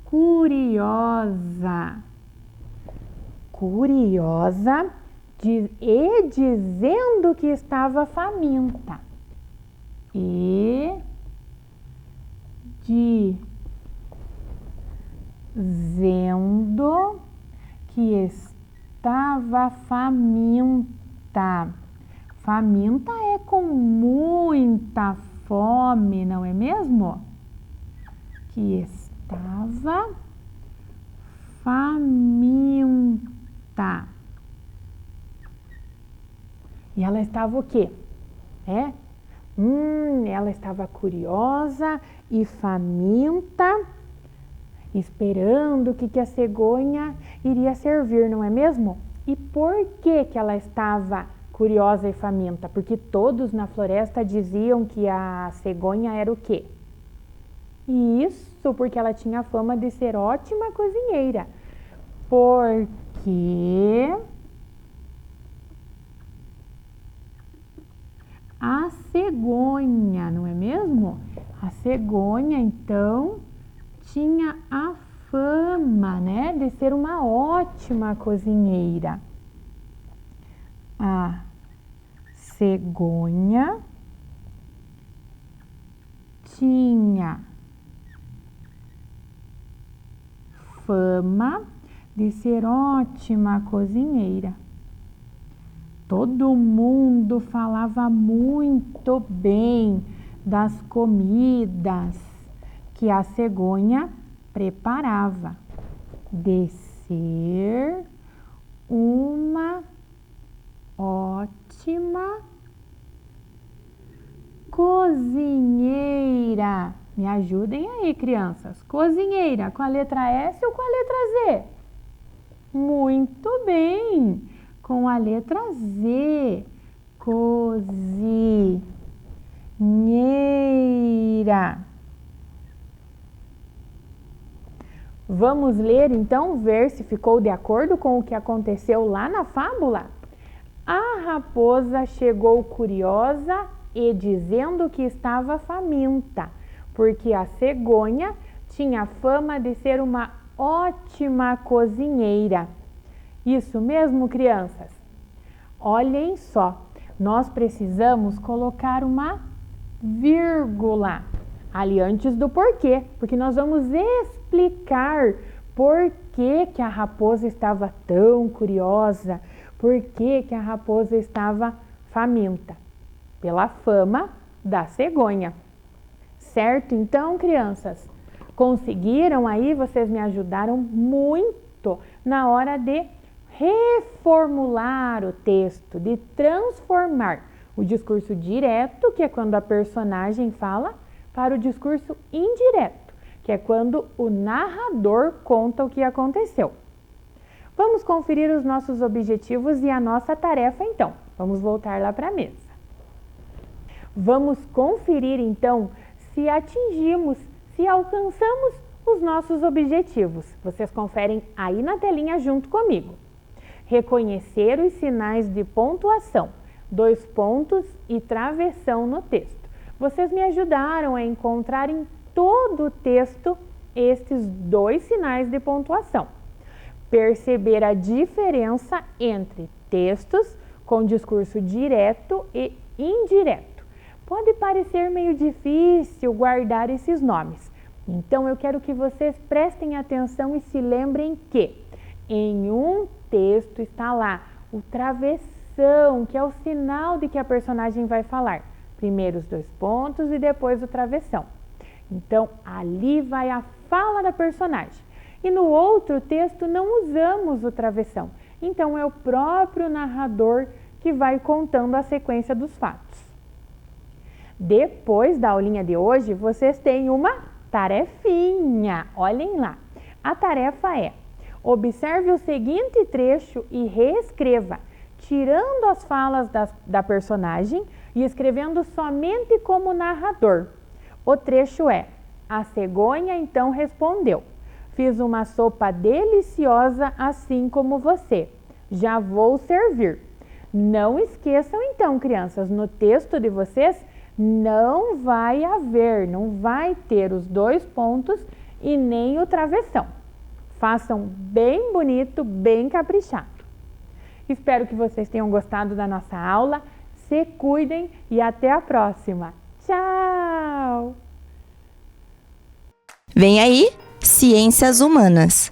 curiosa. Curiosa e dizendo que estava faminta. E dizendo que estava faminta. Faminta é com muita fome, não é mesmo? Que estava faminta. E ela estava o quê? Ela estava curiosa e faminta, esperando o que a cegonha iria servir, não é mesmo? E por que ela estava curiosa e faminta? Porque todos na floresta diziam que a cegonha era o quê? Isso, porque ela tinha fama de ser ótima cozinheira. Porque a cegonha, não é mesmo? A cegonha, então, tinha a fama, né, de ser uma ótima cozinheira. A cegonha tinha fama de ser ótima cozinheira. Todo mundo falava muito bem das comidas que a cegonha preparava, de ser uma ótima cozinheira. Me ajudem aí, crianças. Cozinheira, com a letra S ou com a letra Z? Muito bem, com a letra Z. Cozinheira. Vamos ler então, ver se ficou de acordo com o que aconteceu lá na fábula? A raposa chegou curiosa e dizendo que estava faminta, porque a cegonha tinha fama de ser uma ótima cozinheira. Isso mesmo, crianças? Olhem só, nós precisamos colocar uma vírgula ali antes do porquê, porque nós vamos explicar por que a raposa estava tão curiosa, por que a raposa estava faminta. Pela fama da cegonha. Certo? Então, crianças, conseguiram aí? Vocês me ajudaram muito na hora de reformular o texto, de transformar o discurso direto, que é quando a personagem fala, para o discurso indireto, que é quando o narrador conta o que aconteceu. Vamos conferir os nossos objetivos e a nossa tarefa então. Vamos voltar lá para a mesa. Vamos conferir então se atingimos, se alcançamos os nossos objetivos. Vocês conferem aí na telinha junto comigo. Reconhecer os sinais de pontuação, 2 pontos e travessão no texto. Vocês me ajudaram a encontrar em todo o texto estes 2 sinais de pontuação. Perceber a diferença entre textos com discurso direto e indireto. Pode parecer meio difícil guardar esses nomes. Então, eu quero que vocês prestem atenção e se lembrem que em um texto está lá o travessão, que é o sinal de que a personagem vai falar. Primeiro os 2 pontos e depois o travessão. Então, ali vai a fala da personagem. E no outro texto não usamos o travessão. Então, é o próprio narrador que vai contando a sequência dos fatos. Depois da aulinha de hoje, vocês têm uma tarefinha. Olhem lá. A tarefa é: observe o seguinte trecho e reescreva, tirando as falas da personagem e escrevendo somente como narrador. O trecho é: a cegonha então respondeu: fiz uma sopa deliciosa assim como você. Já vou servir. Não esqueçam então, crianças, no texto de vocês não vai ter os 2 pontos e nem o travessão. Façam bem bonito, bem caprichado. Espero que vocês tenham gostado da nossa aula. Se cuidem e até a próxima. Tchau! Vem aí, Ciências Humanas.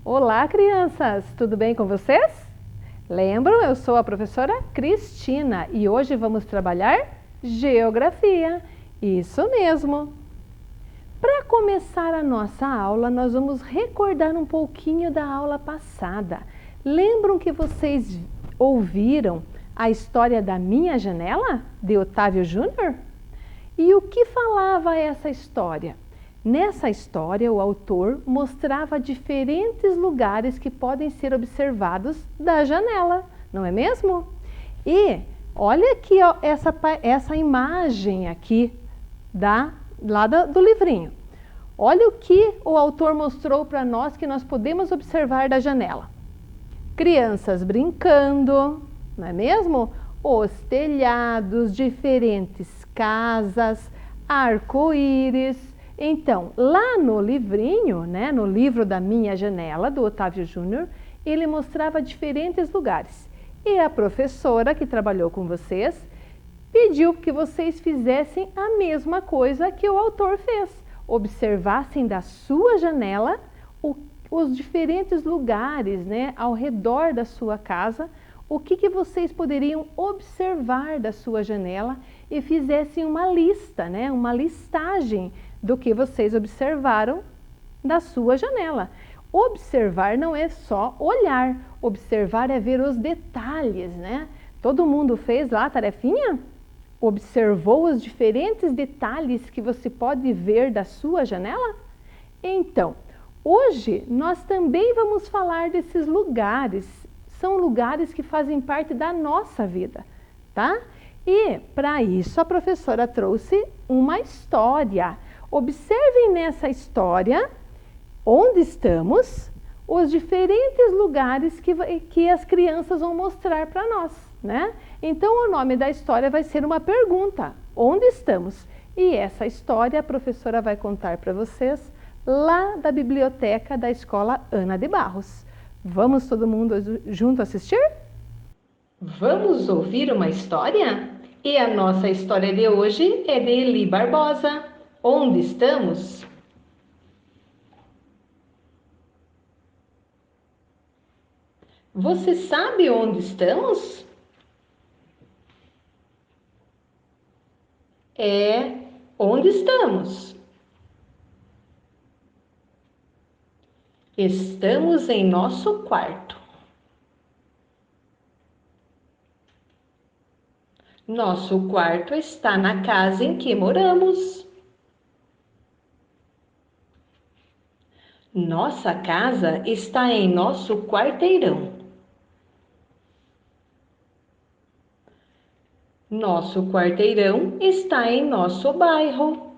Olá, crianças! Tudo bem com vocês? Lembram? Eu sou a professora Cristina e hoje vamos trabalhar Geografia. Isso mesmo! Para começar a nossa aula, nós vamos recordar um pouquinho da aula passada. Lembram que vocês ouviram a história da Minha Janela, de Otávio Júnior? E o que falava essa história? Nessa história, o autor mostrava diferentes lugares que podem ser observados da janela, não é mesmo? E olha aqui ó, essa imagem aqui do livrinho. Olha o que o autor mostrou para nós que nós podemos observar da janela. Crianças brincando, não é mesmo? Os telhados, diferentes casas, arco-íris. Então, lá no livrinho, né, no livro da Minha Janela, do Otávio Júnior, ele mostrava diferentes lugares. E a professora que trabalhou com vocês pediu que vocês fizessem a mesma coisa que o autor fez. Observassem da sua janela os diferentes lugares, né, ao redor da sua casa, o que vocês poderiam observar da sua janela e fizessem uma lista, né, uma listagem do que vocês observaram da sua janela. Observar não é só olhar, observar é ver os detalhes, né? Todo mundo fez lá a tarefinha? Observou os diferentes detalhes que você pode ver da sua janela? Então, hoje nós também vamos falar desses lugares. São lugares que fazem parte da nossa vida, tá? E para isso a professora trouxe uma história. Observem nessa história onde estamos, os diferentes lugares que as crianças vão mostrar para nós, né? Então, o nome da história vai ser uma pergunta: onde estamos? E essa história a professora vai contar para vocês lá da biblioteca da Escola Ana de Barros. Vamos todo mundo junto assistir? Vamos ouvir uma história? E a nossa história de hoje é de Eli Barbosa. Onde estamos? Você sabe onde estamos? Onde estamos? Estamos em nosso quarto. Nosso quarto está na casa em que moramos. Nossa casa está em nosso quarteirão. Nosso quarteirão está em nosso bairro.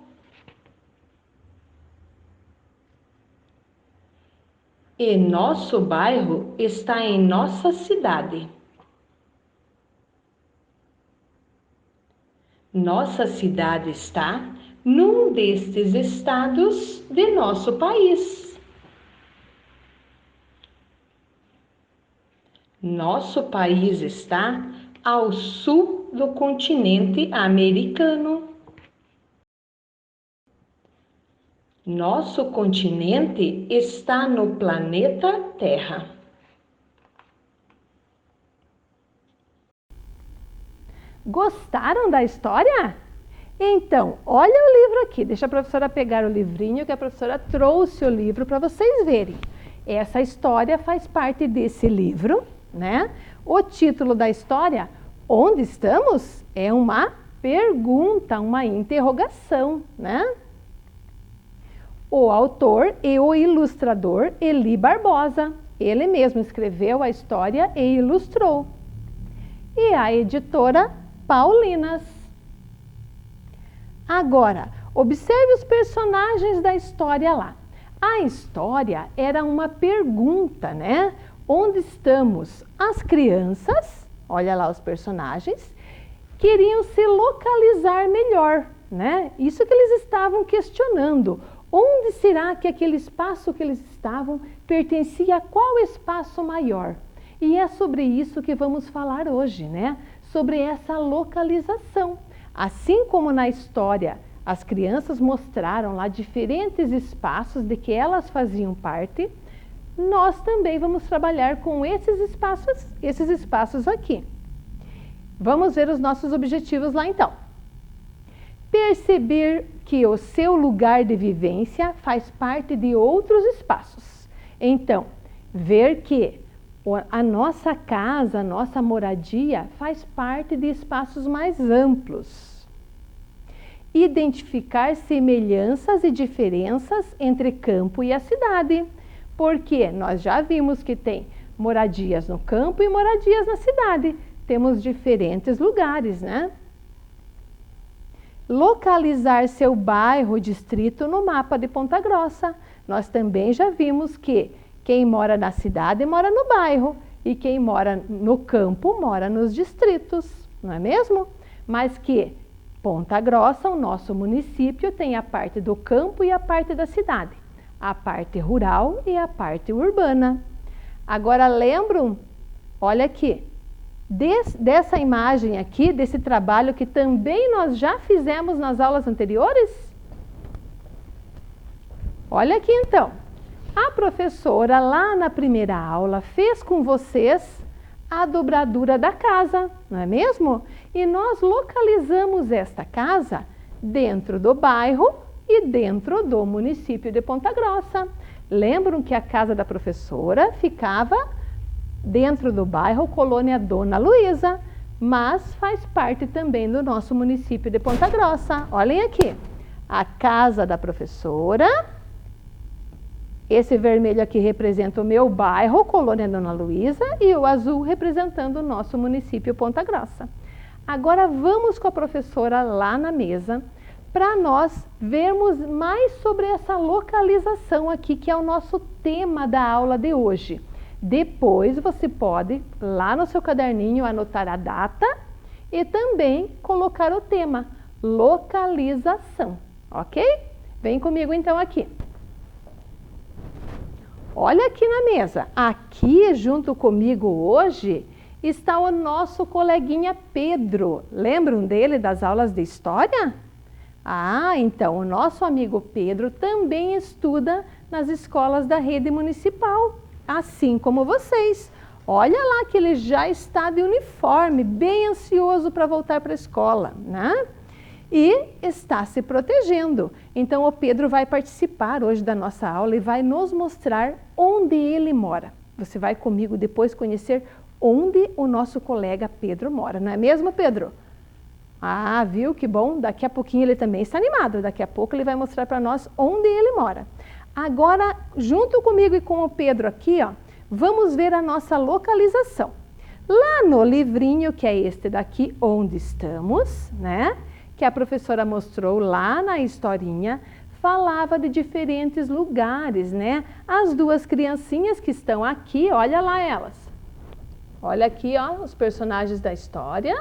E nosso bairro está em nossa cidade. Nossa cidade está num destes estados de nosso país. Nosso país está ao sul do continente americano. Nosso continente está no planeta Terra. Gostaram da história? Então, olha o livro aqui. Deixa a professora pegar o livrinho, que a professora trouxe o livro para vocês verem. Essa história faz parte desse livro, né? O título da história, Onde Estamos? É uma pergunta, uma interrogação, né? O autor e o ilustrador Eli Barbosa. Ele mesmo escreveu a história e ilustrou. E a editora Paulinas. Agora, observe os personagens da história lá. A história era uma pergunta, né? Onde estamos? As crianças, olha lá os personagens, queriam se localizar melhor, né? Isso que eles estavam questionando. Onde será que aquele espaço que eles estavam pertencia a qual espaço maior? E é sobre isso que vamos falar hoje, né? Sobre essa localização. Assim como na história as crianças mostraram lá diferentes espaços de que elas faziam parte, nós também vamos trabalhar com esses espaços aqui. Vamos ver os nossos objetivos lá então. Perceber que o seu lugar de vivência faz parte de outros espaços. Então, ver que a nossa casa, a nossa moradia faz parte de espaços mais amplos. Identificar semelhanças e diferenças entre campo e a cidade. Porque nós já vimos que tem moradias no campo e moradias na cidade. Temos diferentes lugares, né? Localizar seu bairro, distrito no mapa de Ponta Grossa. Nós também já vimos que quem mora na cidade mora no bairro e quem mora no campo mora nos distritos, não é mesmo? Mas que Ponta Grossa, o nosso município, tem a parte do campo e a parte da cidade, a parte rural e a parte urbana. Agora lembram, olha aqui, dessa imagem aqui, desse trabalho que também nós já fizemos nas aulas anteriores? Olha aqui então, a professora lá na primeira aula fez com vocês a dobradura da casa, não é mesmo? E nós localizamos esta casa dentro do bairro e dentro do município de Ponta Grossa. Lembram que a casa da professora ficava dentro do bairro Colônia Dona Luísa, mas faz parte também do nosso município de Ponta Grossa. Olhem aqui, a casa da professora, esse vermelho aqui representa o meu bairro, Colônia Dona Luísa, e o azul representando o nosso município Ponta Grossa. Agora vamos com a professora lá na mesa para nós vermos mais sobre essa localização aqui, que é o nosso tema da aula de hoje. Depois você pode, lá no seu caderninho, anotar a data e também colocar o tema, localização, ok? Vem comigo então aqui. Olha aqui na mesa, aqui junto comigo hoje está o nosso coleguinha Pedro. Lembram dele das aulas de história? Ah, então o nosso amigo Pedro também estuda nas escolas da rede municipal, assim como vocês. Olha lá que ele já está de uniforme, bem ansioso para voltar para a escola, né? E está se protegendo. Então o Pedro vai participar hoje da nossa aula e vai nos mostrar onde ele mora. Você vai comigo depois conhecer onde o nosso colega Pedro mora, não é mesmo, Pedro? Ah, viu que bom? Daqui a pouquinho ele também está animado. Daqui a pouco ele vai mostrar para nós onde ele mora. Agora, junto comigo e com o Pedro aqui, ó, vamos ver a nossa localização. Lá no livrinho, que é este daqui, onde estamos, né? Que a professora mostrou lá na historinha, falava de diferentes lugares, né? As duas criancinhas que estão aqui, olha lá elas. Olha aqui, ó, os personagens da história,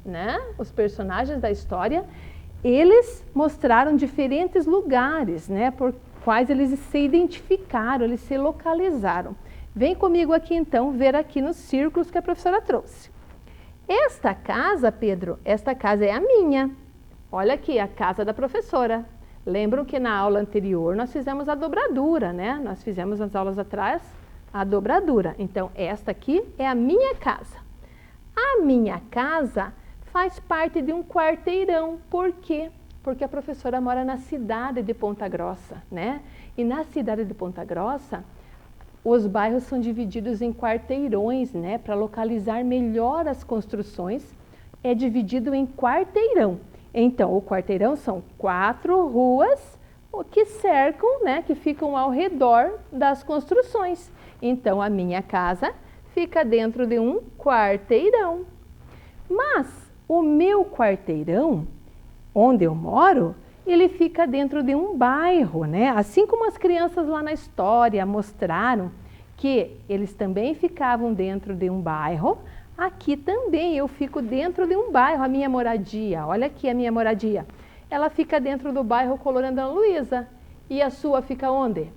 né? Os personagens da história, eles mostraram diferentes lugares, né? Por quais eles se identificaram, eles se localizaram. Vem comigo aqui então, ver aqui nos círculos que a professora trouxe. Esta casa, Pedro, esta casa é a minha. Olha aqui, a casa da professora. Lembram que na aula anterior nós fizemos a dobradura, né? Nós fizemos nas aulas atrás a dobradura. Então, esta aqui é a minha casa. A minha casa faz parte de um quarteirão. Por quê? Porque a professora mora na cidade de Ponta Grossa, né? E na cidade de Ponta Grossa, os bairros são divididos em quarteirões, né? Para localizar melhor as construções, é dividido em quarteirão. Então, o quarteirão são 4 ruas que cercam, né? Que ficam ao redor das construções. Então, a minha casa fica dentro de um quarteirão. Mas o meu quarteirão, onde eu moro, ele fica dentro de um bairro, né? Assim como as crianças lá na história mostraram que eles também ficavam dentro de um bairro, aqui também eu fico dentro de um bairro, a minha moradia. Olha aqui a minha moradia. Ela fica dentro do bairro Colorando Luísa. E a sua fica onde?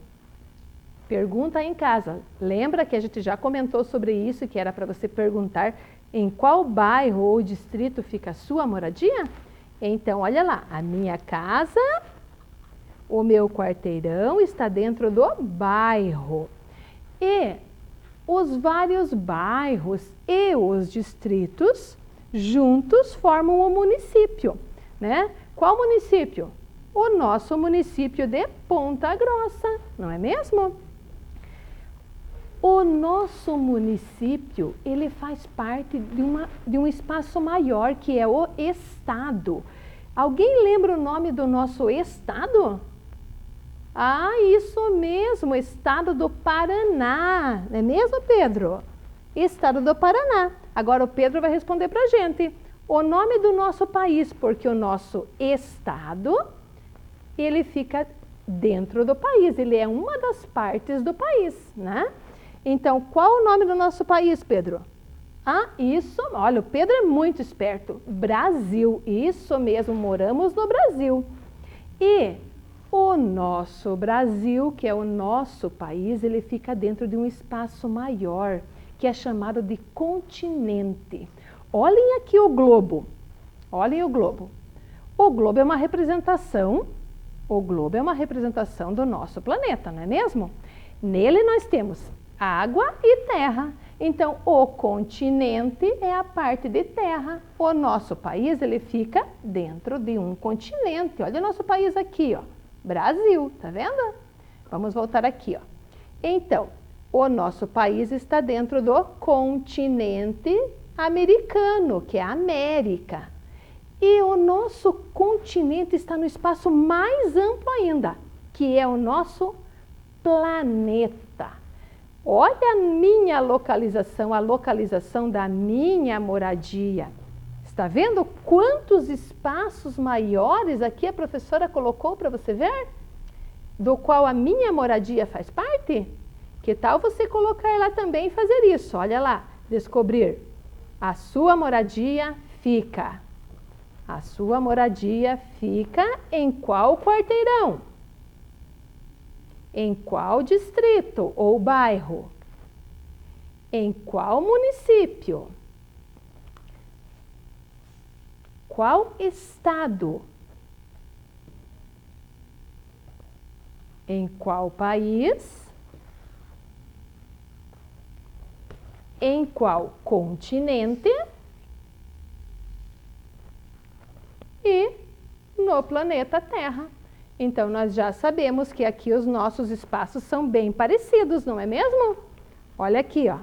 Pergunta aí em casa. Lembra que a gente já comentou sobre isso, que era para você perguntar em qual bairro ou distrito fica a sua moradia? Então, olha lá, a minha casa, o meu quarteirão está dentro do bairro. E os vários bairros e os distritos juntos formam o município, né? Qual município? O nosso município de Ponta Grossa, não é mesmo? O nosso município, ele faz parte de um espaço maior, que é o estado. Alguém lembra o nome do nosso estado? Ah, isso mesmo, estado do Paraná. Não é mesmo, Pedro? Estado do Paraná. Agora o Pedro vai responder para a gente o nome do nosso país, porque o nosso estado, ele fica dentro do país, ele é uma das partes do país, né? Então, qual o nome do nosso país, Pedro? Ah, isso, olha, o Pedro é muito esperto. Brasil, isso mesmo, moramos no Brasil. E o nosso Brasil, que é o nosso país, ele fica dentro de um espaço maior, que é chamado de continente. Olhem aqui o globo. Olhem o globo. O globo é uma representação, do nosso planeta, não é mesmo? Nele nós temos água e terra. Então, o continente é a parte de terra. O nosso país, ele fica dentro de um continente. Olha o nosso país aqui, ó. Brasil, tá vendo? Vamos voltar aqui, ó. Então, o nosso país está dentro do continente americano, que é a América. E o nosso continente está no espaço mais amplo ainda, que é o nosso planeta. Olha a minha localização, a localização da minha moradia. Está vendo quantos espaços maiores aqui a professora colocou para você ver? Do qual a minha moradia faz parte? Que tal você colocar lá também e fazer isso? Olha lá, descobrir. A sua moradia fica. A sua moradia fica em qual quarteirão? Em qual distrito ou bairro? Em qual município? Qual estado? Em qual país? Em qual continente? E no planeta Terra. Então, nós já sabemos que aqui os nossos espaços são bem parecidos, não é mesmo? Olha aqui, ó.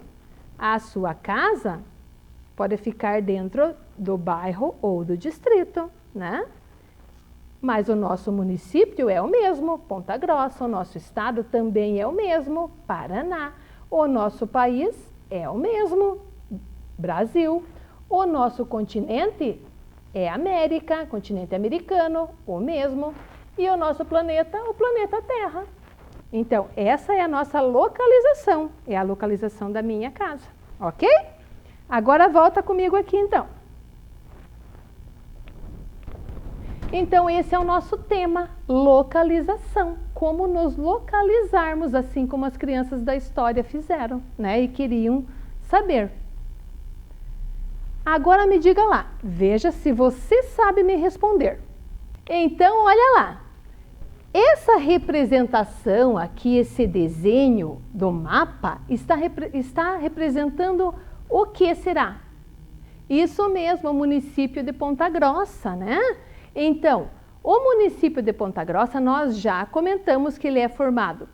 A sua casa pode ficar dentro do bairro ou do distrito, né? Mas o nosso município é o mesmo, Ponta Grossa. O nosso estado também é o mesmo, Paraná. O nosso país é o mesmo, Brasil. O nosso continente é América, continente americano, o mesmo. E o nosso planeta, o planeta Terra. Então, essa é a nossa localização, é a localização da minha casa, ok? Agora volta comigo aqui, então. Então, esse é o nosso tema, localização. Como nos localizarmos, assim como as crianças da história fizeram, né? E queriam saber. Agora me diga lá, veja se você sabe me responder. Então, olha lá. Essa representação aqui, esse desenho do mapa, está representando o que será? Isso mesmo, o município de Ponta Grossa, né? Então, o município de Ponta Grossa, nós já comentamos que ele é formado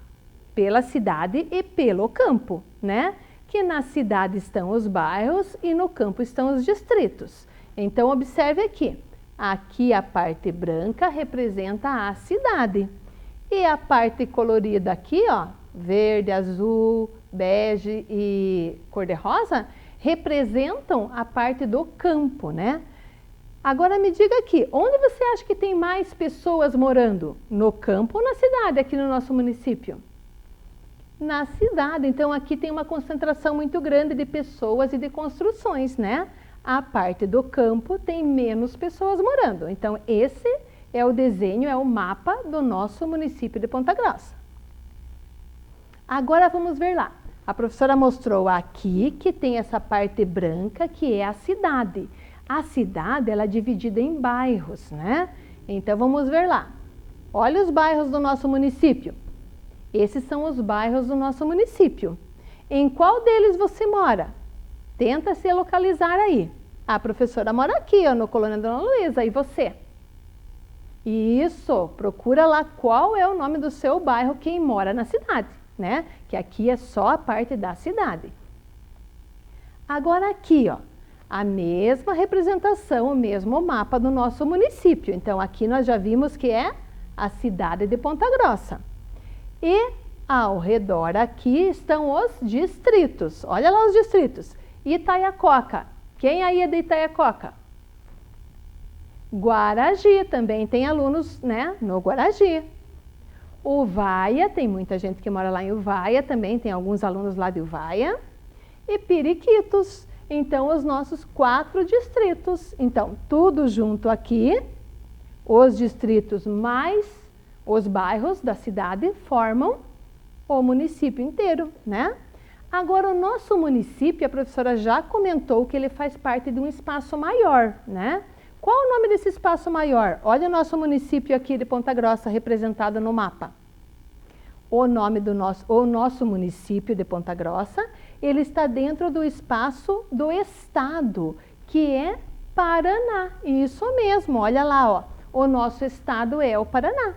pela cidade e pelo campo, né? Que na cidade estão os bairros e no campo estão os distritos. Então, observe aqui. Aqui a parte branca representa a cidade. E a parte colorida aqui, ó, verde, azul, bege e cor-de-rosa, representam a parte do campo, né? Agora me diga aqui, onde você acha que tem mais pessoas morando? No campo ou na cidade, aqui no nosso município? Na cidade. Então aqui tem uma concentração muito grande de pessoas e de construções, né? A parte do campo tem menos pessoas morando. Então, esse é o desenho, é o mapa do nosso município de Ponta Grossa. Agora vamos ver lá. A professora mostrou aqui que tem essa parte branca, que é a cidade. A cidade, ela é dividida em bairros, né? Então, vamos ver lá. Olha os bairros do nosso município. Esses são os bairros do nosso município. Em qual deles você mora? Tenta se localizar aí. A professora mora aqui, ó, no Colônia Dona Luísa. E você? Isso, procura lá qual é o nome do seu bairro, quem mora na cidade, né? Que aqui é só a parte da cidade. Agora aqui, ó, a mesma representação, o mesmo mapa do nosso município. Então, aqui nós já vimos que é a cidade de Ponta Grossa. E ao redor aqui estão os distritos. Olha lá os distritos. Itaiacoca. Quem aí é de Itaiacoca? Guaragi. Também tem alunos, né, no Guaragi. Uvaia, tem muita gente que mora lá em Uvaia. Também tem alguns alunos lá de Uvaia. E Periquitos. Então, os nossos 4 distritos. Então, tudo junto aqui. Os distritos mais os bairros da cidade formam o município inteiro, né? Agora, o nosso município, a professora já comentou que ele faz parte de um espaço maior, né? Qual o nome desse espaço maior? Olha o nosso município aqui de Ponta Grossa representado no mapa. O nosso município de Ponta Grossa, ele está dentro do espaço do estado, que é Paraná. Isso mesmo, olha lá, ó. O nosso estado é o Paraná.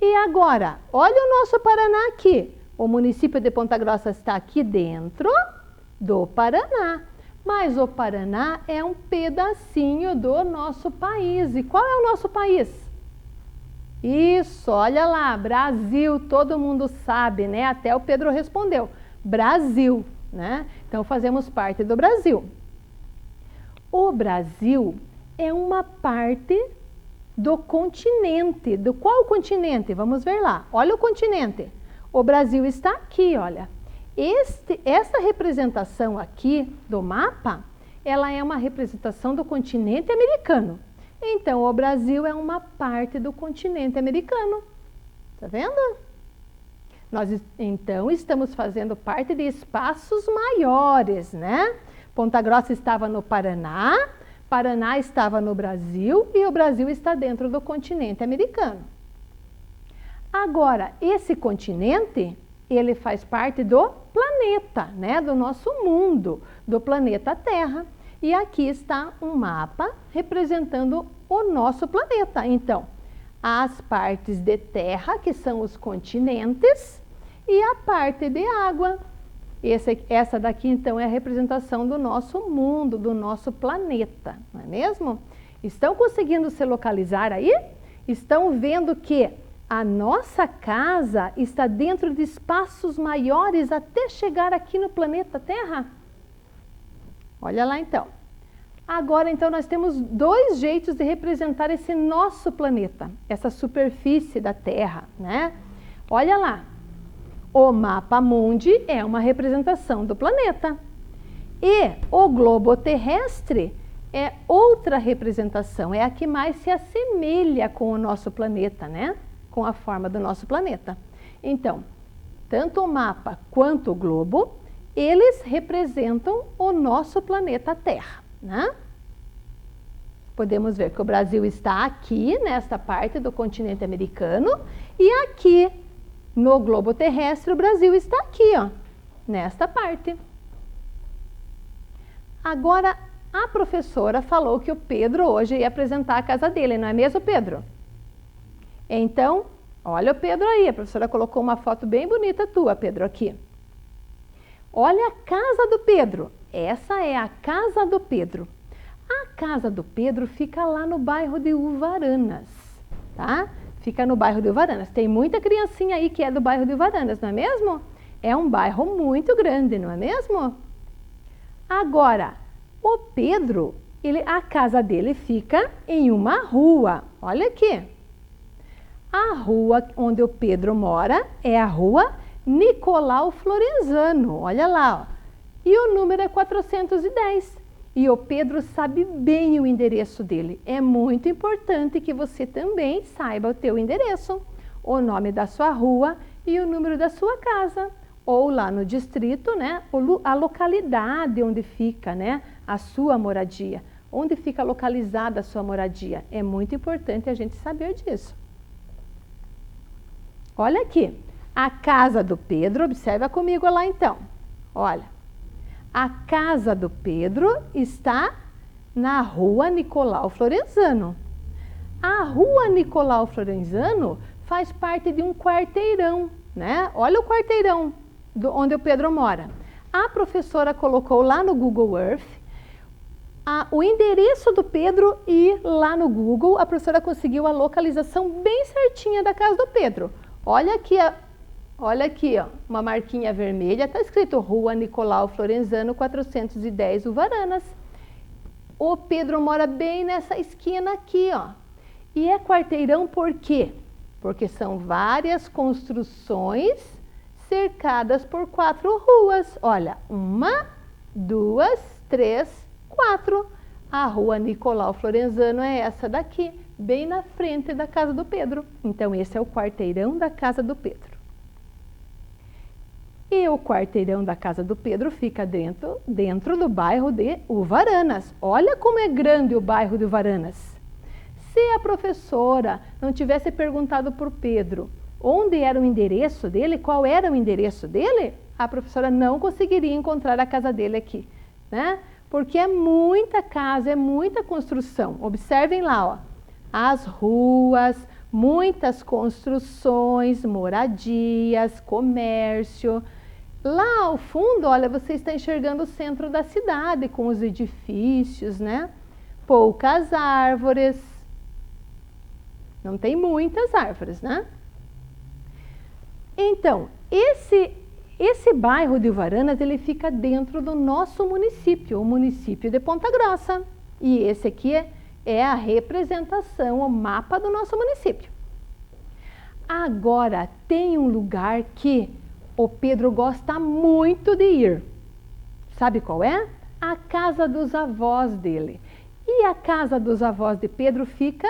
E agora, olha o nosso Paraná aqui. O município de Ponta Grossa está aqui dentro do Paraná. Mas o Paraná é um pedacinho do nosso país. E qual é o nosso país? Isso, olha lá, Brasil, todo mundo sabe, né? Até o Pedro respondeu, Brasil, né? Então fazemos parte do Brasil. o Brasil é uma parte do continente. Do qual continente? Vamos ver lá. Olha o continente. O Brasil está aqui, olha. Essa representação aqui do mapa, ela é uma representação do continente americano. Então, o Brasil é uma parte do continente americano. Tá vendo? Nós, então, estamos fazendo parte de espaços maiores, né? Ponta Grossa estava no Paraná, Paraná estava no Brasil e o Brasil está dentro do continente americano. Agora, esse continente, ele faz parte do planeta, né? Do nosso mundo, do planeta Terra. E aqui está um mapa representando o nosso planeta. Então, as partes de terra, que são os continentes, e a parte de água. Essa daqui, então, é a representação do nosso mundo, do nosso planeta, não é mesmo? Estão conseguindo se localizar aí? Estão vendo que a nossa casa está dentro de espaços maiores até chegar aqui no planeta Terra? Olha lá, então. Agora, então, nós temos dois jeitos de representar esse nosso planeta, essa superfície da Terra, né? Olha lá. O mapa mundi é uma representação do planeta. E o globo terrestre é outra representação, é a que mais se assemelha com o nosso planeta, né? Com a forma do nosso planeta. Então, tanto o mapa quanto o globo, eles representam o nosso planeta Terra, né? Podemos ver que o Brasil está aqui, nesta parte do continente americano, e aqui, no globo terrestre, o Brasil está aqui, ó, nesta parte. Agora, a professora falou que o Pedro hoje ia apresentar a casa dele, não é mesmo, Pedro? Então, olha o Pedro aí, a professora colocou uma foto bem bonita tua, Pedro, aqui. Olha a casa do Pedro. Essa é a casa do Pedro. A casa do Pedro fica lá no bairro de Uvaranas, tá? Fica no bairro de Uvaranas. Tem muita criancinha aí que é do bairro de Uvaranas, não é mesmo? É um bairro muito grande, não é mesmo? Agora, o Pedro, a casa dele fica em uma rua. Olha aqui. A rua onde o Pedro mora é a rua Nicolau Florenzano. Olha lá, ó. E o número é 410. E o Pedro sabe bem o endereço dele. É muito importante que você também saiba o teu endereço, o nome da sua rua e o número da sua casa. Ou lá no distrito, né, a localidade onde fica, né, a sua moradia. Onde fica localizada a sua moradia. É muito importante a gente saber disso. Olha aqui, a casa do Pedro, observa comigo lá então. Olha. A casa do Pedro está na rua Nicolau Florenzano. A rua Nicolau Florenzano faz parte de um quarteirão, né? Olha o quarteirão onde o Pedro mora. A professora colocou lá no Google Earth o endereço do Pedro e lá no Google a professora conseguiu a localização bem certinha da casa do Pedro. Olha aqui Olha aqui, ó, uma marquinha vermelha, está escrito Rua Nicolau Florenzano, 410 Uvaranas. O Pedro mora bem nessa esquina aqui, ó. E é quarteirão por quê? Porque são várias construções cercadas por 4 ruas. Olha, 1, 2, 3, 4. A Rua Nicolau Florenzano é essa daqui, bem na frente da casa do Pedro. Então, esse é o quarteirão da casa do Pedro. E o quarteirão da casa do Pedro fica dentro do bairro de Uvaranas. Olha como é grande o bairro de Uvaranas. Se a professora não tivesse perguntado por Pedro onde era o endereço dele, qual era o endereço dele, a professora não conseguiria encontrar a casa dele aqui, né? Porque é muita casa, é muita construção. Observem lá, ó, as ruas, muitas construções, moradias, comércio. Lá ao fundo, olha, você está enxergando o centro da cidade com os edifícios, né? Poucas árvores. Não tem muitas árvores, né? Então, esse bairro de Uvaranas, ele fica dentro do nosso município, o município de Ponta Grossa, E esse aqui é a representação, o mapa do nosso município. Agora, tem um lugar que o Pedro gosta muito de ir. Sabe qual é? A casa dos avós dele. E a casa dos avós de Pedro fica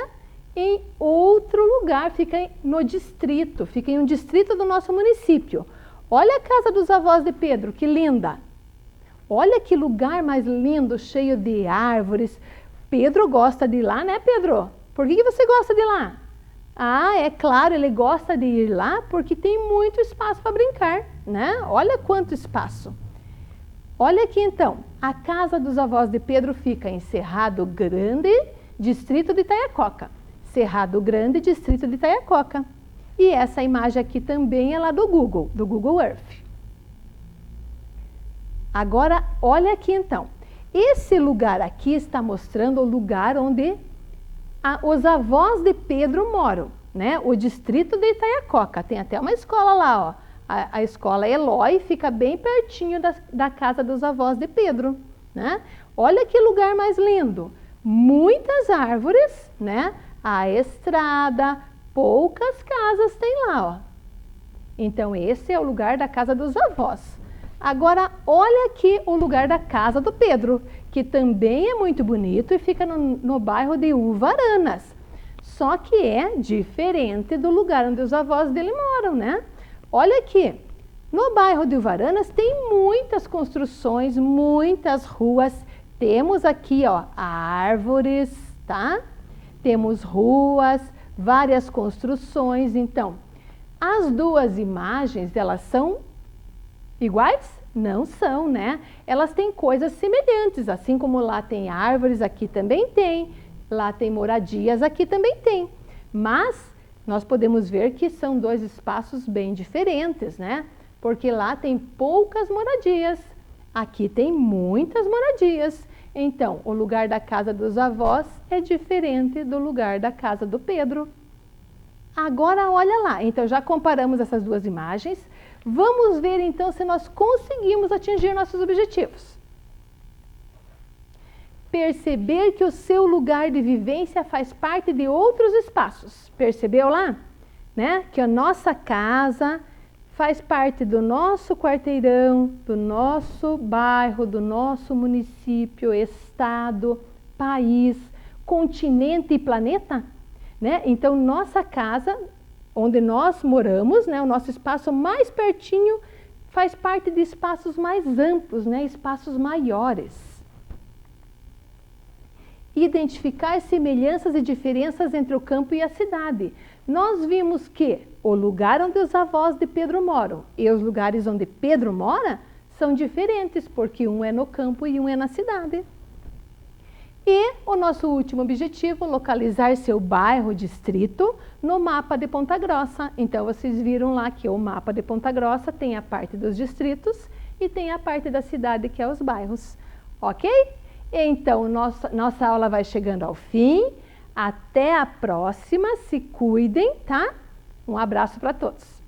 em outro lugar, fica no distrito, fica em um distrito do nosso município. Olha a casa dos avós de Pedro, que linda! Olha que lugar mais lindo, cheio de árvores. Pedro gosta de ir lá, né, Pedro? Por que você gosta de ir lá? Ah, é claro, ele gosta de ir lá porque tem muito espaço para brincar, né? Olha quanto espaço. Olha aqui então, a casa dos avós de Pedro fica em Cerrado Grande, distrito de Itaiacoca. Cerrado Grande, distrito de Itaiacoca. E essa imagem aqui também é lá do Google Earth. Agora, olha aqui então. Esse lugar aqui está mostrando o lugar onde os avós de Pedro moram, né? O distrito de Itaiacoca. Tem até uma escola lá, ó. A escola Eloy fica bem pertinho da casa dos avós de Pedro, né? Olha que lugar mais lindo. Muitas árvores, né? A estrada, poucas casas tem lá, ó. Então, esse é o lugar da casa dos avós. Agora, olha aqui o lugar da casa do Pedro, que também é muito bonito e fica no bairro de Uvaranas. Só que é diferente do lugar onde os avós dele moram, né? Olha aqui, no bairro de Uvaranas tem muitas construções, muitas ruas. Temos aqui, ó, árvores, tá? Temos ruas, várias construções. Então, as duas imagens, elas são iguais? Não são, né? Elas têm coisas semelhantes, assim como lá tem árvores, aqui também tem. Lá tem moradias, aqui também tem. Mas nós podemos ver que são dois espaços bem diferentes, né? Porque lá tem poucas moradias, aqui tem muitas moradias. Então, o lugar da casa dos avós é diferente do lugar da casa do Pedro. Agora, olha lá. Então, já comparamos essas duas imagens. Vamos ver, então, se nós conseguimos atingir nossos objetivos. Perceber que o seu lugar de vivência faz parte de outros espaços. Percebeu lá? Né? Que a nossa casa faz parte do nosso quarteirão, do nosso bairro, do nosso município, estado, país, continente e planeta. Né? Então, nossa casa, onde nós moramos, né? O nosso espaço mais pertinho, faz parte de espaços mais amplos, né? Espaços maiores. Identificar semelhanças e diferenças entre o campo e a cidade. Nós vimos que o lugar onde os avós de Pedro moram e os lugares onde Pedro mora são diferentes, porque um é no campo e um é na cidade. E o nosso último objetivo, localizar seu bairro, distrito, no mapa de Ponta Grossa. Então, vocês viram lá que o mapa de Ponta Grossa tem a parte dos distritos e tem a parte da cidade, que é os bairros. Ok? Então, nossa aula vai chegando ao fim. Até a próxima. Se cuidem, tá? Um abraço para todos.